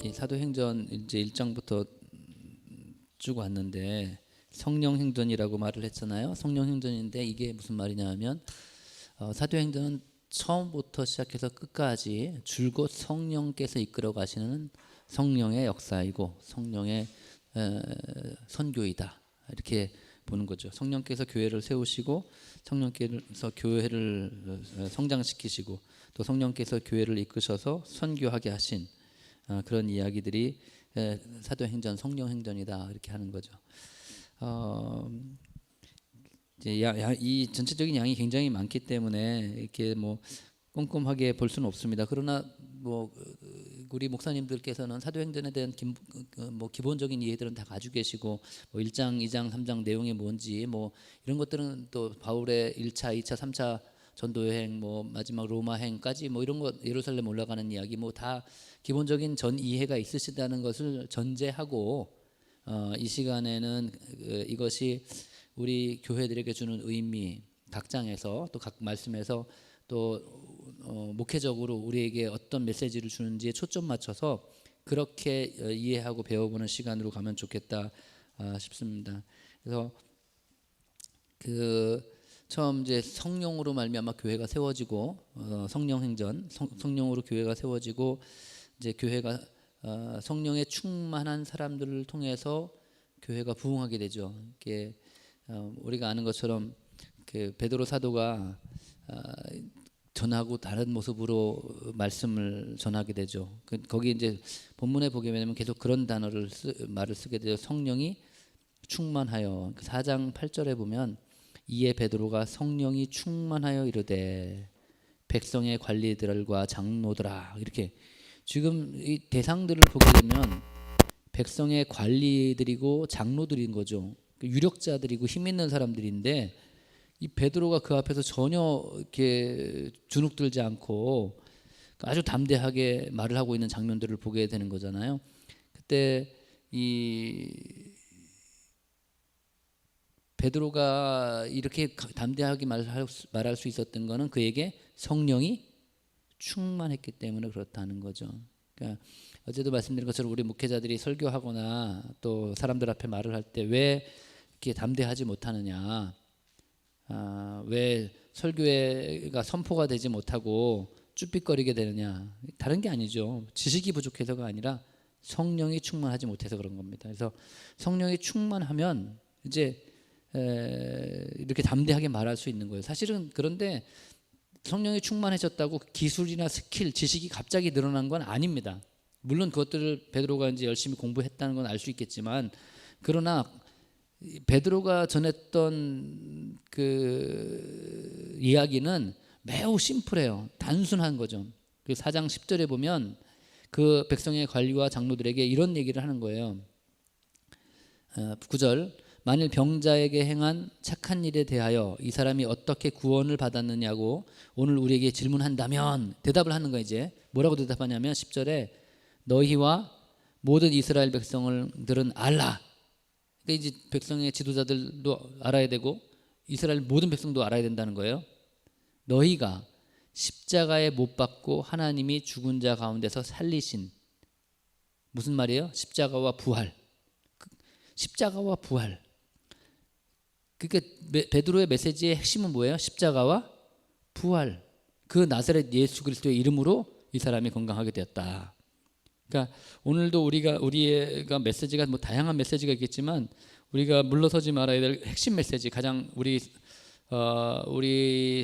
이 사도행전 이제 1장부터 쭉 왔는데 성령행전이라고 말을 했잖아요. 성령행전인데 이게 무슨 말이냐면 사도행전은 처음부터 시작해서 끝까지 줄곧 성령께서 이끌어 가시는 성령의 역사이고 성령의 선교이다, 이렇게 보는 거죠. 성령께서 교회를 세우시고 성령께서 교회를 성장시키시고 또 성령께서 교회를 이끄셔서 선교하게 하신 그런 이야기들이 사도행전, 성령행전이다, 이렇게 하는 거죠. 이제 이 전체적인 양이 굉장히 많기 때문에 이렇게 뭐 꼼꼼하게 볼 수는 없습니다. 그러나 뭐 우리 목사님들께서는 사도행전에 대한 기본적인 이해들은 다 가지고 계시고 뭐 1장, 2장, 3장 내용이 뭔지 뭐 이런 것들은 또 바울의 1차, 2차, 3차 전도 여행, 뭐 마지막 로마행까지 뭐 이런 것, 예루살렘 올라가는 이야기 뭐 다 기본적인 전 이해가 있으시다는 것을 전제하고 이 시간에는 이것이 우리 교회들에게 주는 의미, 각 장에서 또 각 말씀에서 또 목회적으로 우리에게 어떤 메시지를 주는지에 초점 맞춰서 그렇게 이해하고 배워보는 시간으로 가면 좋겠다 싶습니다. 그래서 처음 이제 성령으로 말미암아 교회가 세워지고 성령행전, 성령으로 교회가 세워지고 이제 교회가 성령에 충만한 사람들을 통해서 교회가 부흥하게 되죠. 이게 우리가 아는 것처럼 그 베드로 사도가 전하고 다른 모습으로 말씀을 전하게 되죠. 거기 이제 본문에 보게 되면 계속 그런 단어를 말을 쓰게 되죠. 성령이 충만하여. 4장 8절에 보면 이에 베드로가 성령이 충만하여 이르되 백성의 관리들과 장로들아, 이렇게 지금 이 대상들을 보게 되면 백성의 관리들이고 장로들인 거죠. 유력자들이고 힘 있는 사람들인데 이 베드로가 그 앞에서 전혀 이렇게 주눅들지 않고 아주 담대하게 말을 하고 있는 장면들을 보게 되는 거잖아요. 그때 이 베드로가 이렇게 담대하게 말할 수 있었던 거는 그에게 성령이 충만했기 때문에 그렇다는 거죠. 그러니까 어제도 말씀드린 것처럼 우리 목회자들이 설교하거나 또 사람들 앞에 말을 할 때 왜 이렇게 담대하지 못하느냐, 왜 설교가 선포가 되지 못하고 쭈삣거리게 되느냐, 다른 게 아니죠. 지식이 부족해서가 아니라 성령이 충만하지 못해서 그런 겁니다. 그래서 성령이 충만하면 이제 이렇게 담대하게 말할 수 있는 거예요. 사실은 그런데 성령이 충만해졌다고 기술이나 스킬, 지식이 갑자기 늘어난 건 아닙니다. 물론 그것들을 베드로가 이제 열심히 공부했다는 건 알 수 있겠지만, 그러나 베드로가 전했던 그 이야기는 매우 심플해요. 단순한 거죠. 그 4장 10절에 보면 그 백성의 관리와 장로들에게 이런 얘기를 하는 거예요. 9절, 만일 병자에게 행한 착한 일에 대하여 이 사람이 어떻게 구원을 받았느냐고 오늘 우리에게 질문한다면, 대답을 하는 거예요. 이제 뭐라고 대답하냐면 10절에 너희와 모든 이스라엘 백성들은 알라. 그러니까 이제 백성의 지도자들도 알아야 되고 이스라엘 모든 백성도 알아야 된다는 거예요. 너희가 십자가에 못 박고 하나님이 죽은 자 가운데서 살리신, 무슨 말이에요? 십자가와 부활. 십자가와 부활. 그러니까 베드로의 메시지의 핵심은 뭐예요? 십자가와 부활. 그 나사렛 예수 그리스도의 이름으로 이 사람이 건강하게 되었다. 그러니까 오늘도 우리가 메시지가 뭐 다양한 메시지가 있겠지만 우리가 물러서지 말아야 될 핵심 메시지, 가장 우리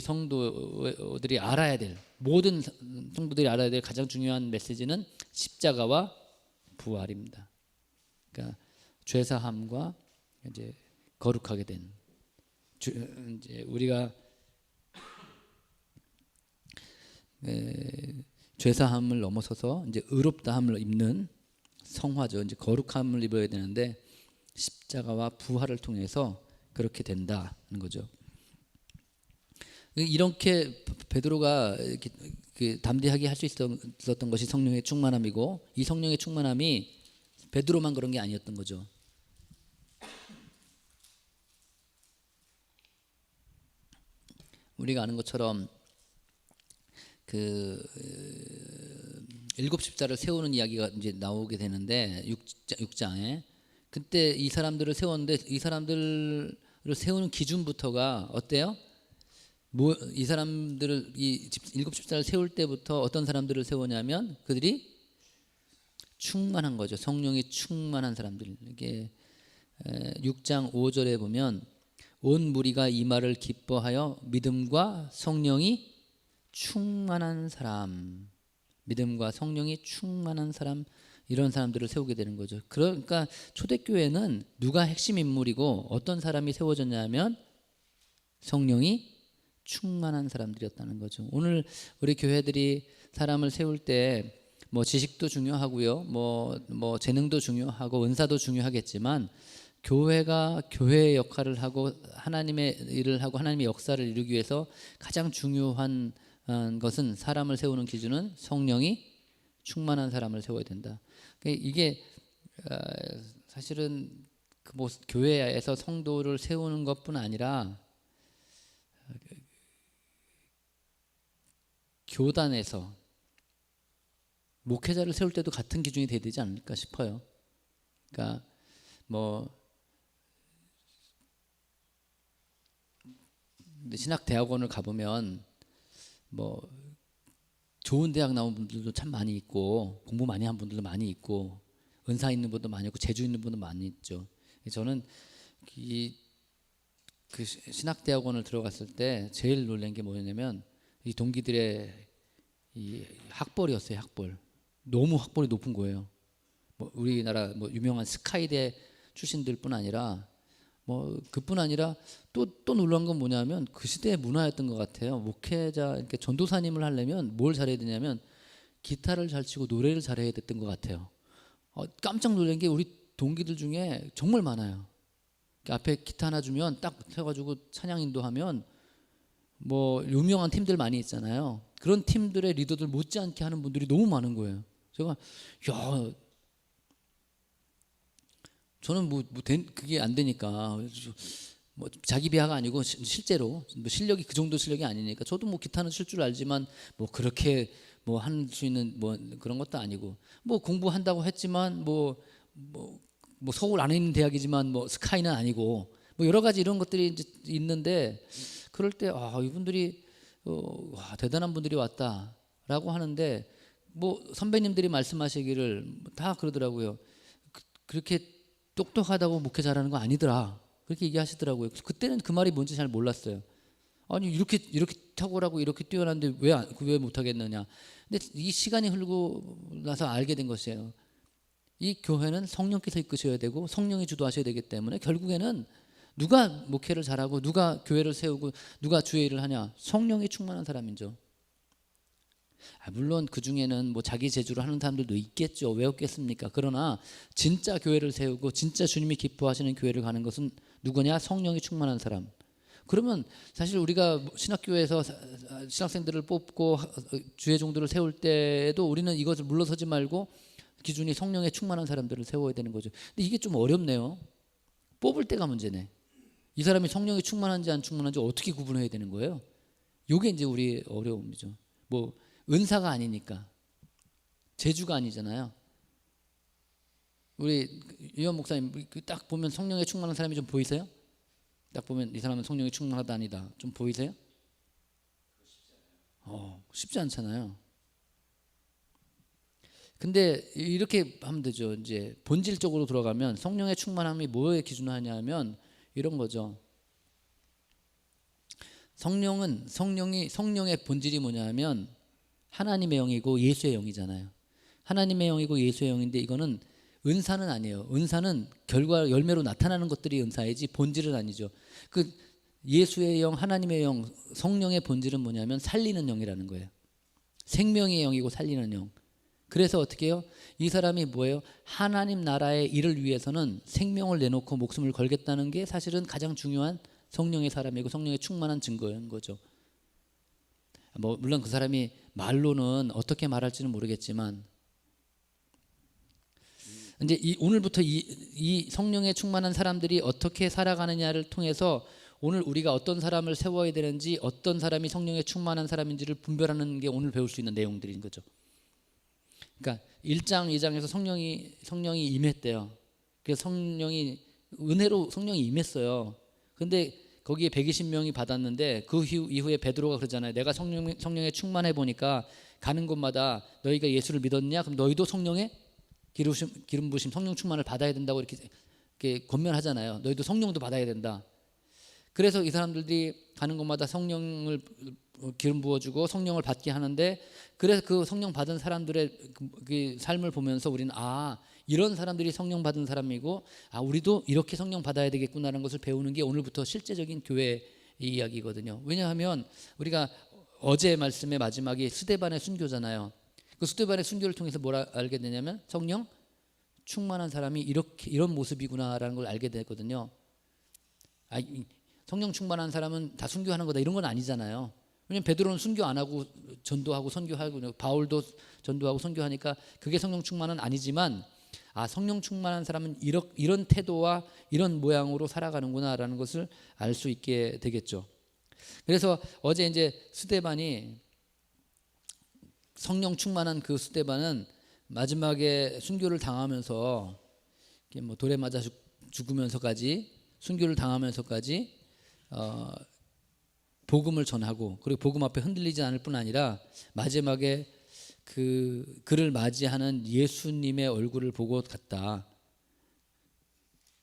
성도들이 알아야 될, 모든 성도들이 알아야 될 가장 중요한 메시지는 십자가와 부활입니다. 그러니까 죄사함과 이제 거룩하게 된, 이제 우리가 죄사함을 넘어서서 이제 의롭다함을 입는 성화죠. 이제 거룩함을 입어야 되는데 십자가와 부활을 통해서 그렇게 된다는 거죠. 이렇게 베드로가 이렇게 담대하게 할 수 있었던 것이 성령의 충만함이고, 이 성령의 충만함이 베드로만 그런 게 아니었던 거죠. 우리가 아는 것처럼 일곱 십자를 세우는 이야기가 이제 나오게 되는데 6장에 그때 이 사람들을 세웠는데 이 사람들을 세우는 기준부터가 어때요? 이 사람들을 일곱 십자를 세울 때부터 어떤 사람들을 세우냐면 그들이 충만한 거죠. 성령이 충만한 사람들. 이게 6장 5절에 보면 온 무리가 이 말을 기뻐하여 믿음과 성령이 충만한 사람, 믿음과 성령이 충만한 사람, 이런 사람들을 세우게 되는 거죠. 그러니까 초대교회는 누가 핵심 인물이고 어떤 사람이 세워졌냐면 성령이 충만한 사람들이었다는 거죠. 오늘 우리 교회들이 사람을 세울 때 뭐 지식도 중요하고요, 뭐 재능도 중요하고 은사도 중요하겠지만 교회가 교회의 역할을 하고 하나님의 일을 하고 하나님의 역사를 이루기 위해서 가장 중요한 것은 사람을 세우는 기준은 성령이 충만한 사람을 세워야 된다. 이게 사실은 그 뭐 교회에서 성도를 세우는 것뿐 아니라 교단에서 목회자를 세울 때도 같은 기준이 돼야 되지 않을까 싶어요. 그러니까 뭐 신학 대학원을 가보면 뭐 좋은 대학 나온 분들도 참 많이 있고 공부 많이 한 분들도 많이 있고 은사 있는 분도 많이 있고 재주 있는 분도 많이 있죠. 저는 그 신학 대학원을 들어갔을 때 제일 놀란 게 뭐냐면 이 동기들의 이 학벌이었어요. 학벌. 너무 학벌이 높은 거예요. 뭐 우리나라 뭐 유명한 스카이대 출신들뿐 아니라 뭐 그뿐 아니라 또 놀란 건 뭐냐면 그 시대의 문화였던 것 같아요. 목회자 이렇게 전도사님을 하려면 뭘 잘해야 되냐면 기타를 잘 치고 노래를 잘해야 됐던 것 같아요. 깜짝 놀란 게 우리 동기들 중에 정말 많아요. 앞에 기타 하나 주면 딱 세가지고 찬양 인도하면 뭐 유명한 팀들 많이 있잖아요. 그런 팀들의 리더들 못지않게 하는 분들이 너무 많은 거예요. 제가 야, 저는 그게 안 되니까 뭐 자기 비하가 아니고 실제로 뭐 실력이 그 정도 실력이 아니니까 저도 뭐 기타는 칠 줄 알지만 뭐 그렇게 뭐 할 수 있는 뭐 그런 것도 아니고 뭐 공부한다고 했지만 뭐 서울 안에 있는 대학이지만 뭐 스카이는 아니고 뭐 여러 가지 이런 것들이 이제 있는데 그럴 때 이분들이 와, 대단한 분들이 왔다라고 하는데 뭐 선배님들이 말씀하시기를 다 그러더라고요. 그렇게 똑똑하다고 목회 잘하는 거 아니더라. 그렇게 얘기하시더라고요. 그때는 그 말이 뭔지 잘 몰랐어요. 아니 이렇게 탁월하고 이렇게 뛰어난데 왜 못하겠느냐. 근데 이 시간이 흐르고 나서 알게 된 것이에요. 이 교회는 성령께서 이끄셔야 되고 성령이 주도하셔야 되기 때문에 결국에는 누가 목회를 잘하고 누가 교회를 세우고 누가 주의 일을 하냐. 성령이 충만한 사람이죠. 물론 그 중에는 뭐 자기 재주로 하는 사람들도 있겠죠. 왜 없겠습니까? 그러나 진짜 교회를 세우고 진짜 주님이 기뻐하시는 교회를 가는 것은 누구냐? 성령이 충만한 사람. 그러면 사실 우리가 신학교에서 신학생들을 뽑고 주의 종들을 세울 때도 우리는 이것을 물러서지 말고 기준이 성령에 충만한 사람들을 세워야 되는 거죠. 근데 이게 좀 어렵네요. 뽑을 때가 문제네. 이 사람이 성령이 충만한지 안 충만한지 어떻게 구분해야 되는 거예요? 이게 이제 우리 어려움이죠. 뭐 은사가 아니니까 재주가 아니잖아요. 우리 유현 목사님 딱 보면 성령에 충만한 사람이 좀 보이세요? 딱 보면 이 사람은 성령에 충만하다 아니다 좀 보이세요? 쉽지 않잖아요. 근데 이렇게 하면 되죠. 이제 본질적으로 들어가면 성령의 충만함이 뭐에 기준하냐면 이런 거죠. 성령의 본질이 뭐냐면 하나님의 영이고 예수의 영이잖아요. 하나님의 영이고 예수의 영인데 이거는 은사는 아니에요. 은사는 결과 열매로 나타나는 것들이 은사이지 본질은 아니죠. 그 예수의 영, 하나님의 영, 성령의 본질은 뭐냐면 살리는 영이라는 거예요. 생명의 영이고 살리는 영. 그래서 어떻게 해요? 이 사람이 뭐예요? 하나님 나라의 일을 위해서는 생명을 내놓고 목숨을 걸겠다는 게 사실은 가장 중요한 성령의 사람이고 성령의 충만한 증거인 거죠. 뭐 물론 그 사람이 말로는 어떻게 말할지는 모르겠지만 이제 오늘부터 이 성령에 충만한 사람들이 어떻게 살아가느냐를 통해서 오늘 우리가 어떤 사람을 세워야 되는지 어떤 사람이 성령에 충만한 사람인지를 분별하는 게 오늘 배울 수 있는 내용들인 거죠. 그러니까 1장, 2장에서 성령이 임했대요. 그래서 은혜로 성령이 임했어요. 근데 거기에 120명이 받았는데 그 이후에 베드로가 그러잖아요. 내가 성령에 충만해 보니까 가는 곳마다 너희가 예수를 믿었냐? 그럼 너희도 성령의 기름 부으심, 성령 충만을 받아야 된다고 이렇게 권면하잖아요. 너희도 성령도 받아야 된다. 그래서 이 사람들이 가는 곳마다 성령을 기름 부어주고 성령을 받게 하는데, 그래서 그 성령 받은 사람들의 그 삶을 보면서 우리는 이런 사람들이 성령 받은 사람이고 우리도 이렇게 성령 받아야 되겠구나라는 것을 배우는 게 오늘부터 실제적인 교회 이야기거든요. 왜냐하면 우리가 어제 말씀의 마지막이 스데반의 순교잖아요. 그 스데반의 순교를 통해서 뭘 알게 되냐면 성령 충만한 사람이 이런 모습이구나라는 걸 알게 되거든요. 성령 충만한 사람은 다 순교하는 거다 이런 건 아니잖아요. 왜냐하면 베드로는 순교 안 하고 전도하고 선교하고, 바울도 전도하고 선교하니까 그게 성령 충만은 아니지만 성령 충만한 사람은 이런 태도와 이런 모양으로 살아가는구나라는 것을 알 수 있게 되겠죠. 그래서 어제 이제 스데반이, 성령 충만한 그 스데반은 마지막에 순교를 당하면서 돌에 맞아 죽으면서까지, 순교를 당하면서까지 복음을 전하고, 그리고 복음 앞에 흔들리지 않을 뿐 아니라 마지막에 그를 맞이하는 예수님의 얼굴을 보고 갔다.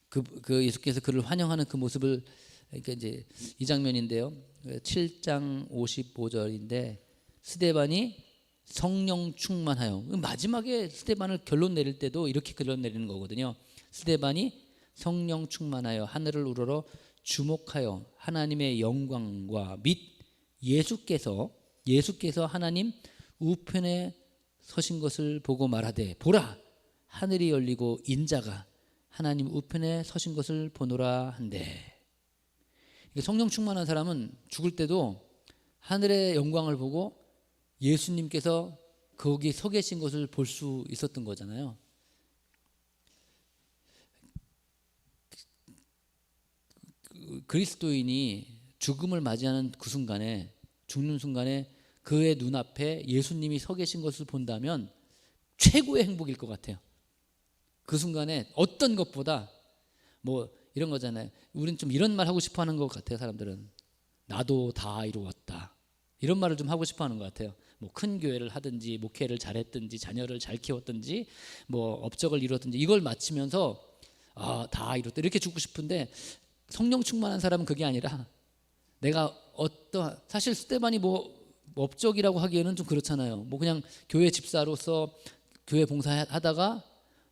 그 예수께서 그를 환영하는 그 모습을, 그러니까 이제 이 장면인데요. 7장 55절인데 스데반이 성령 충만하여, 마지막에 스데반을 결론 내릴 때도 이렇게 결론 내리는 거거든요. 스데반이 성령 충만하여 하늘을 우러러 주목하여 하나님의 영광과 및 예수께서 하나님 우편에 서신 것을 보고 말하되, 보라 하늘이 열리고 인자가 하나님 우편에 서신 것을 보노라 한대. 성령 충만한 사람은 죽을 때도 하늘의 영광을 보고 예수님께서 거기 서 계신 것을 볼 수 있었던 거잖아요. 그리스도인이 죽음을 맞이하는 그 순간에, 죽는 순간에 그의 눈앞에 예수님이 서 계신 것을 본다면 최고의 행복일 것 같아요. 그 순간에 어떤 것보다, 이런 거잖아요. 우리는 좀 이런 말 하고 싶어 하는 것 같아요. 사람들은 나도 다 이루었다 이런 말을 좀 하고 싶어 하는 것 같아요. 큰 교회를 하든지 목회를 잘했든지 자녀를 잘 키웠든지 업적을 이뤘든지 이걸 마치면서 다 이뤘다 이렇게 죽고 싶은데, 성령 충만한 사람은 그게 아니라 내가 사실 스데반이 업적이라고 하기에는 좀 그렇잖아요. 그냥 교회 집사로서 교회 봉사하다가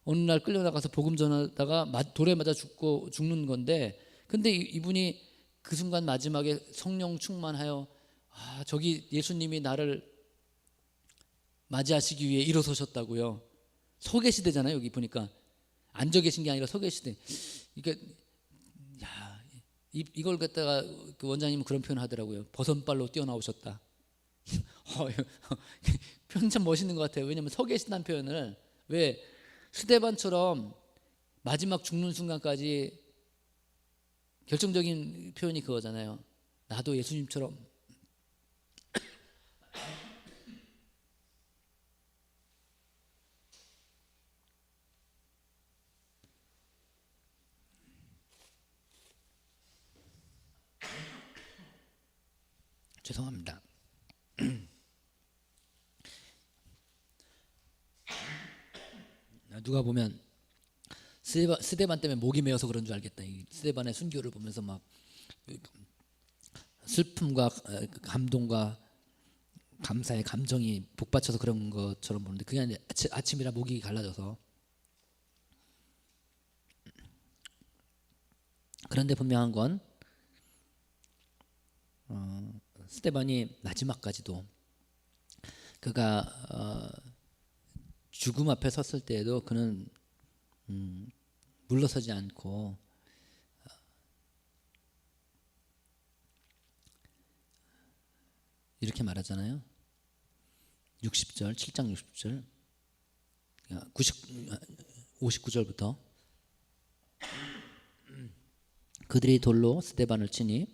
어느 날 끌려나가서 복음 전하다가 돌에 맞아 죽는 건데, 근데 이분이 그 순간 마지막에 성령 충만하여 저기 예수님이 나를 맞이하시기 위해 일어서셨다고요. 서 계시대잖아요. 여기 보니까 앉아 계신 게 아니라 서 계시대. 그러니까 이걸 갖다가 그 원장님은 그런 표현을 하더라고요. 버선발로 뛰어나오셨다. 표현 참 멋있는 것 같아요. 왜냐하면 서 계신다는 표현을, 왜 스데반처럼 마지막 죽는 순간까지 결정적인 표현이 그거잖아요. 나도 예수님처럼 죄송합니다. 누가 보면 스데반 때문에 목이 메어서 그런 줄 알겠다. 이 스데반의 순교를 보면서 막 슬픔과 감동과 감사의 감정이 복받쳐서 그런 것처럼 보는데, 그게 아니라 아침이라 목이 갈라져서. 그런데 분명한 건 스데반이 마지막까지도 그가 죽음 앞에 섰을 때에도 그는 물러서지 않고 이렇게 말하잖아요. 60절, 7장 60절, 59절부터 그들이 돌로 스데반을 치니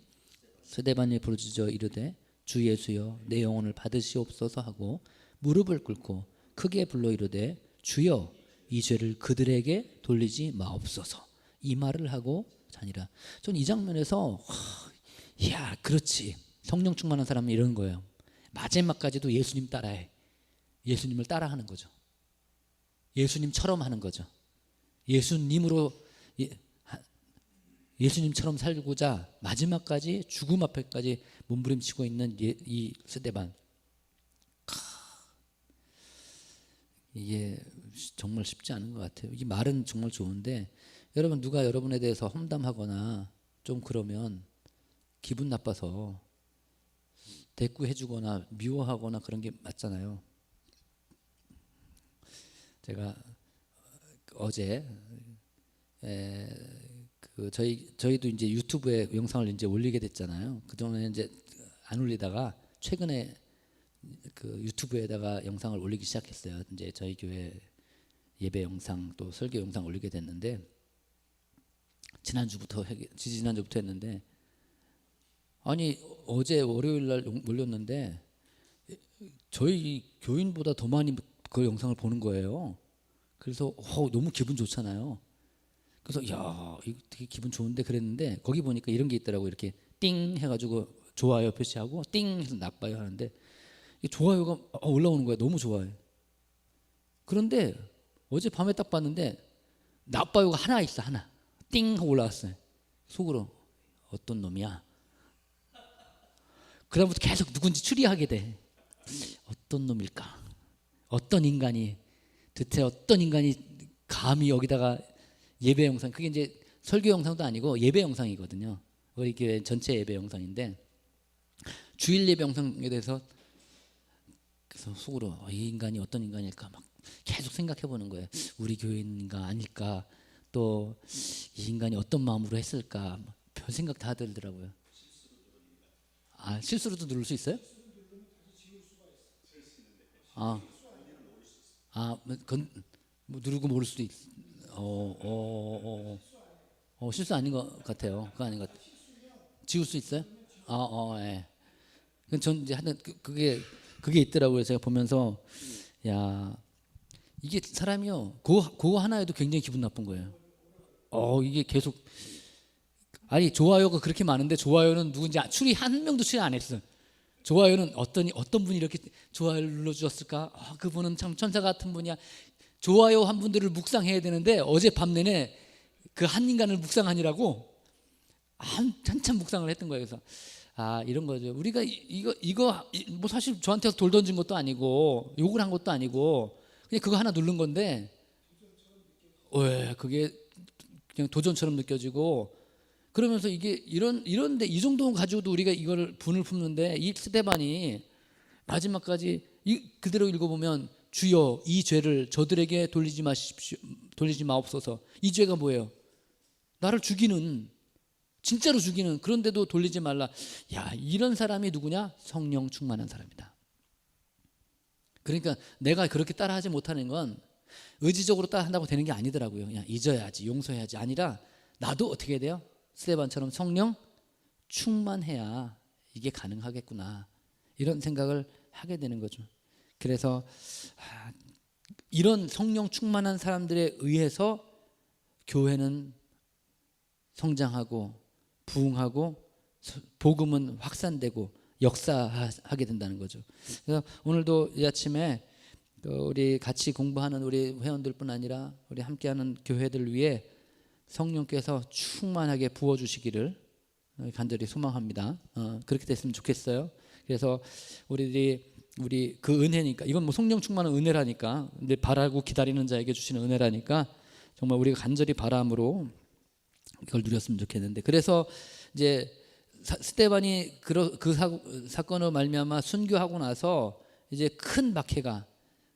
스데반이 부르짖어 이르되 주 예수여 내 영혼을 받으시옵소서 하고 무릎을 꿇고 크게 불러 이르되 주여 이 죄를 그들에게 돌리지 마옵소서. 이 말을 하고 자니라. 저는 이 장면에서 야, 그렇지. 성령 충만한 사람은 이런 거예요. 마지막까지도 예수님 따라해. 예수님을 따라하는 거죠. 예수님처럼 하는 거죠. 예수님처럼 살고자 마지막까지 죽음 앞에까지 몸부림치고 있는 이 스데반. 이게 정말 쉽지 않은 것 같아요. 이 말은 정말 좋은데 여러분, 누가 여러분에 대해서 험담하거나 좀 그러면 기분 나빠서 대꾸해주거나 미워하거나 그런 게 맞잖아요. 제가 어제 저희도 이제 유튜브에 영상을 이제 올리게 됐잖아요. 그동안에 이제 안 올리다가 최근에 그 유튜브에다가 영상을 올리기 시작했어요. 이제 저희 교회 예배 영상 또 설교 영상 올리게 됐는데 지지난주부터 했는데 아니 어제 월요일 날 올렸는데 저희 교인보다 더 많이 그 영상을 보는 거예요. 그래서 너무 기분 좋잖아요. 그래서 야, 이거 되게 기분 좋은데 그랬는데 거기 보니까 이런 게 있더라고. 이렇게 띵 해가지고 좋아요 표시하고 띵 해서 나빠요 하는데 이 좋아요가 올라오는 거야. 너무 좋아요. 그런데 어제 밤에 딱 봤는데 나빠요가 하나 있어. 하나 띵 하고 올라왔어요. 속으로 어떤 놈이야. 그다음부터 계속 누군지 추리하게 돼. 어떤 놈일까? 어떤 인간이 대체 어떤 인간이 감히 여기다가 예배 영상, 그게 이제 설교 영상도 아니고 예배 영상이거든요. 우리 교회 전체 예배 영상인데 주일 예배 영상에 대해서 그래서 속으로 이 인간이 어떤 인간일까 막 계속 생각해 보는 거예요. 우리 교인인가 아닐까, 또 이 인간이 어떤 마음으로 했을까, 별 생각 다 들더라고요. 아, 실수로도 누를 수 있어요? 뭐 누르고 모를 수도 있. 실수 아닌 것 같아요. 그거 아닌 것 같아요. 지울 수 있어요? 예. 전 이제 하여튼 그게 있더라고요. 제가 보면서 야, 이게 사람이요. 그거 하나에도 굉장히 기분 나쁜 거예요. 이게 계속 아니 좋아요가 그렇게 많은데 좋아요는 누군지 한 명도 추리 안 했어. 좋아요는 어떤 분이 이렇게 좋아요를 눌러주셨을까? 그분은 참 천사 같은 분이야. 좋아요 한 분들을 묵상해야 되는데 어제 밤 내내 그 한 인간을 묵상하느라고 한참 묵상을 했던 거예요. 그래서 이런 거죠. 우리가 이거 뭐 사실 저한테 돌 던진 것도 아니고 욕을 한 것도 아니고 그냥 그거 하나 누른 건데 왜 그게 그냥 도전처럼 느껴지고 그러면서 이게 이런데 이 정도 가지고도 우리가 이걸 분을 품는데 이 스데반이 마지막까지 그대로 읽어보면 주여 이 죄를 저들에게 돌리지 마옵소서. 이 죄가 뭐예요? 나를 죽이는, 진짜로 죽이는, 그런데도 돌리지 말라. 야, 이런 사람이 누구냐? 성령 충만한 사람이다. 그러니까 내가 그렇게 따라하지 못하는 건 의지적으로 따라한다고 되는 게 아니더라고요. 그냥 잊어야지, 용서해야지 아니라 나도 어떻게 해야 돼요? 스데반처럼 성령 충만해야 이게 가능하겠구나, 이런 생각을 하게 되는 거죠. 그래서 이런 성령 충만한 사람들에 의해서 교회는 성장하고 부흥하고 복음은 확산되고 역사하게 된다는 거죠. 그래서 오늘도 이 아침에 우리 같이 공부하는 우리 회원들뿐 아니라 우리 함께하는 교회들 위해 성령께서 충만하게 부어주시기를 간절히 소망합니다. 그렇게 됐으면 좋겠어요. 그래서 우리 그 은혜니까, 이건 뭐 성령 충만한 은혜라니까, 근데 바라고 기다리는 자에게 주시는 은혜라니까 정말 우리가 간절히 바람으로 이걸 누렸으면 좋겠는데, 그래서 이제 스데반이 그 사건으로 말미암아 순교하고 나서 이제 큰 박해가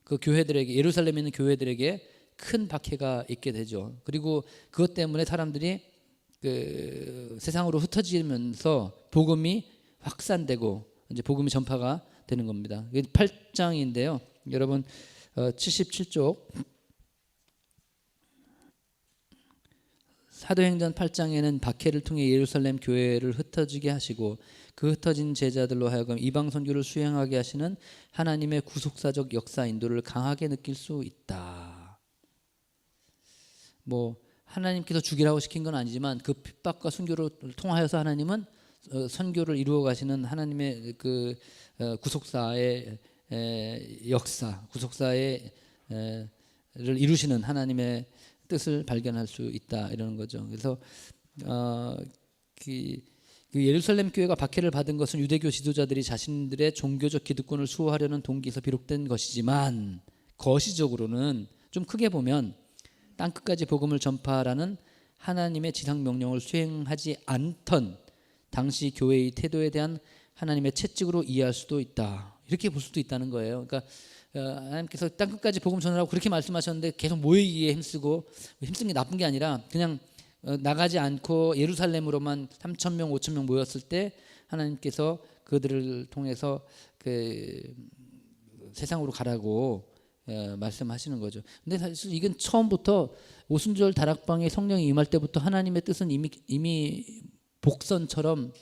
그 교회들에게, 예루살렘에 있는 교회들에게 큰 박해가 있게 되죠. 그리고 그것 때문에 사람들이 그 세상으로 흩어지면서 복음이 확산되고 이제 복음이 전파가 되는 겁니다. 8장인데요. 여러분 77쪽 사도행전 8장에는 박해를 통해 예루살렘 교회를 흩어지게 하시고 그 흩어진 제자들로 하여금 이방 선교를 수행하게 하시는 하나님의 구속사적 역사 인도를 강하게 느낄 수 있다. 뭐 하나님께서 죽이라고 시킨 건 아니지만 그 핍박과 순교를 통하여서 하나님은 선교를 이루어 가시는 하나님의 그 구속사의 역사, 구속사의 를 이루시는 하나님의 뜻을 발견할 수 있다 이러는 거죠. 그래서 그 예루살렘 교회가 박해를 받은 것은 유대교 지도자들이 자신들의 종교적 기득권을 수호하려는 동기에서 비롯된 것이지만 거시적으로는 좀 크게 보면 땅끝까지 복음을 전파하라는 하나님의 지상 명령을 수행하지 않던 당시 교회의 태도에 대한 하나님의 채찍으로 이해할 수도 있다. 이렇게 볼 수도 있다는 거예요. 그러니까 하나님께서 땅끝까지 복음 전하라고 그렇게 말씀하셨는데 계속 모이기에 힘쓰고, 힘쓴 게 나쁜 게 아니라 그냥 나가지 않고 예루살렘으로만 3,000명, 5,000명 모였을 때 하나님께서 그들을 통해서 그 세상으로 가라고 말씀하시는 거죠. 근데 사실 이건 처음부터 오순절 다락방에 성령이 임할 때부터 하나님의 뜻은 이미 복선처럼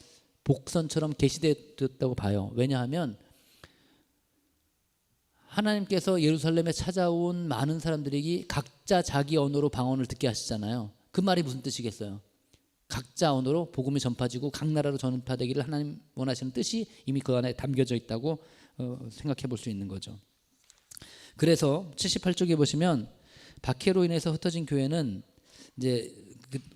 계시되었다고 봐요. 왜냐하면 하나님께서 예루살렘에 찾아온 많은 사람들에게 각자 자기 언어로 방언을 듣게 하시잖아요. 그 말이 무슨 뜻이겠어요? 각자 언어로 복음이 전파지고 각 나라로 전파되기를 하나님 원하시는 뜻이 이미 그 안에 담겨져 있다고 생각해 볼 수 있는 거죠. 그래서 78쪽에 보시면 박해로 인해서 흩어진 교회는 이제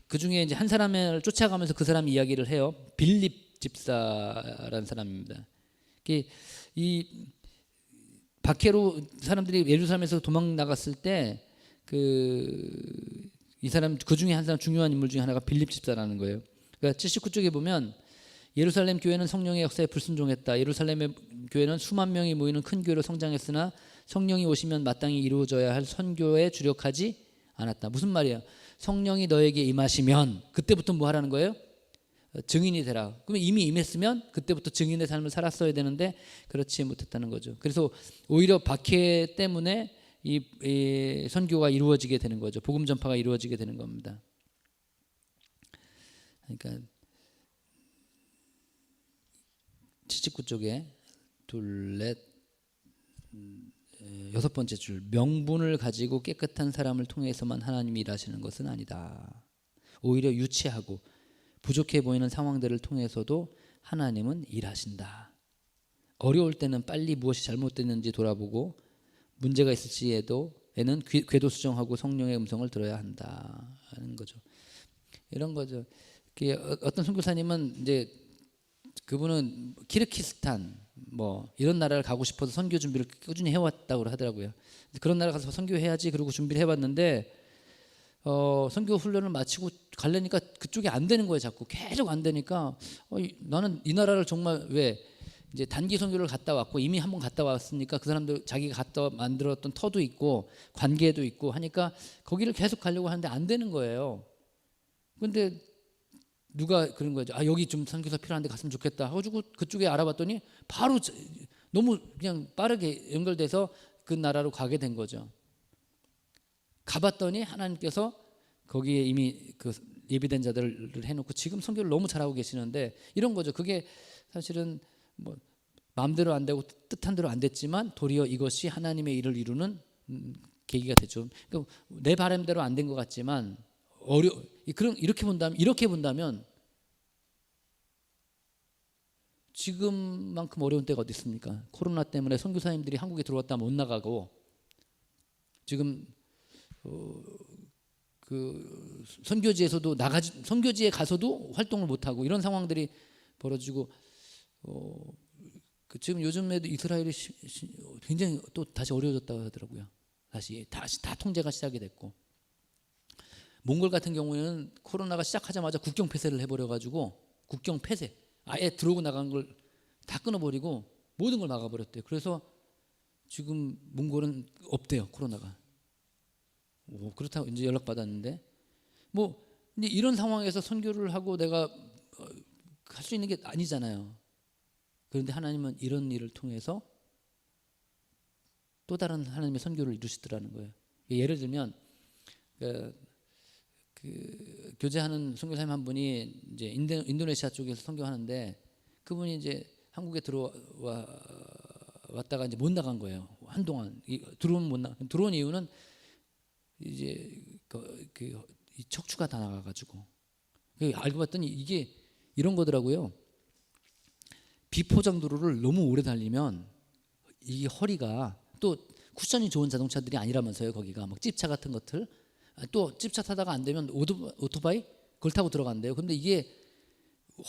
그 중에 이제 한 사람을 쫓아가면서 그 사람 이야기를 해요. 빌립 집사라는 사람입니다. 이 박해로 사람들이 예루살렘에서 도망 나갔을 때 이 사람 그 중에 한 사람 중요한 인물 중에 하나가 빌립 집사라는 거예요. 그러니까 79쪽에 보면 예루살렘 교회는 성령의 역사에 불순종했다. 예루살렘의 교회는 수만 명이 모이는 큰 교회로 성장했으나 성령이 오시면 마땅히 이루어져야 할 선교에 주력하지 않았다. 무슨 말이에요? 성령이 너에게 임하시면 그때부터 뭐 하라는 거예요? 증인이 되라. 그러면 이미 임했으면 그때부터 증인의 삶을 살았어야 되는데 그렇지 못했다는 거죠. 그래서 오히려 박해 때문에 이 선교가 이루어지게 되는 거죠. 복음 전파가 이루어지게 되는 겁니다. 그러니까 79쪽에 둘, 넷, 여섯 번째 줄, 명분을 가지고 깨끗한 사람을 통해서만 하나님이 일하시는 것은 아니다. 오히려 유치하고 부족해 보이는 상황들을 통해서도 하나님은 일하신다. 어려울 때는 빨리 무엇이 잘못됐는지 돌아보고 문제가 있을 시에는 궤도 수정하고 성령의 음성을 들어야 한다 하는 거죠. 이런 거죠. 어떤 선교사님은 이제 그분은 키르기스탄 뭐 이런 나라를 가고 싶어서 선교 준비를 꾸준히 해왔다고 하더라고요. 그런 나라 가서 선교해야지 그러고 준비를 해봤는데 선교 훈련을 마치고 가려니까 그쪽이 안 되는 거예요. 자꾸 계속 안 되니까 나는 이 나라를 정말 왜 이제 단기 선교를 갔다 왔고 이미 한번 갔다 왔으니까 그 사람들 자기가 갔다 만들었던 터도 있고 관계도 있고 하니까 거기를 계속 가려고 하는데 안 되는 거예요. 근데 누가 그런 거죠. 여기 좀 선교사 필요한데 갔으면 좋겠다 하고 그쪽에 알아봤더니 바로 너무 그냥 빠르게 연결돼서 그 나라로 가게 된 거죠. 가봤더니 하나님께서 거기에 이미 그 예비된 자들을 해놓고 지금 선교를 너무 잘하고 계시는데 이런 거죠. 그게 사실은 뭐 마음대로 안 되고 뜻한 대로 안 됐지만 도리어 이것이 하나님의 일을 이루는 계기가 되죠. 그러니까 내 바람대로 안 된 것 같지만 이렇게 본다면 지금만큼 어려운 때가 어디 있습니까? 코로나 때문에 선교사님들이 한국에 들어왔다 못 나가고 지금 그 선교지에서도 선교지에 가서도 활동을 못 하고 이런 상황들이 벌어지고 지금 요즘에도 이스라엘이 굉장히 또 다시 어려워졌다고 하더라고요. 다시 다 통제가 시작이 됐고 몽골 같은 경우에는 코로나가 시작하자마자 국경 폐쇄를 해버려가지고 국경 폐쇄 아예 들어오고 나간 걸 다 끊어버리고 모든 걸 막아버렸대요. 그래서 지금 몽골은 없대요. 코로나가. 그렇다고 이제 연락 받았는데 근데 이런 상황에서 선교를 하고 내가 할 수 있는 게 아니잖아요. 그런데 하나님은 이런 일을 통해서 또 다른 하나님의 선교를 이루시더라는 거예요. 예를 들면 교제하는 선교사님 한 분이 이제 인도네시아 쪽에서 선교하는데 그분이 이제 한국에 왔다가 이제 못 나간 거예요. 한동안 들어온 이유는 이제 이 척추가 다 나가가지고 알고 봤더니 이게 이런 거더라고요. 비포장도로를 너무 오래 달리면 이 허리가 또 쿠션이 좋은 자동차들이 아니라면서요. 거기가 막 찝차 같은 것들 또 찝차 타다가 안 되면 오토바이 그걸 타고 들어간대요. 근데 이게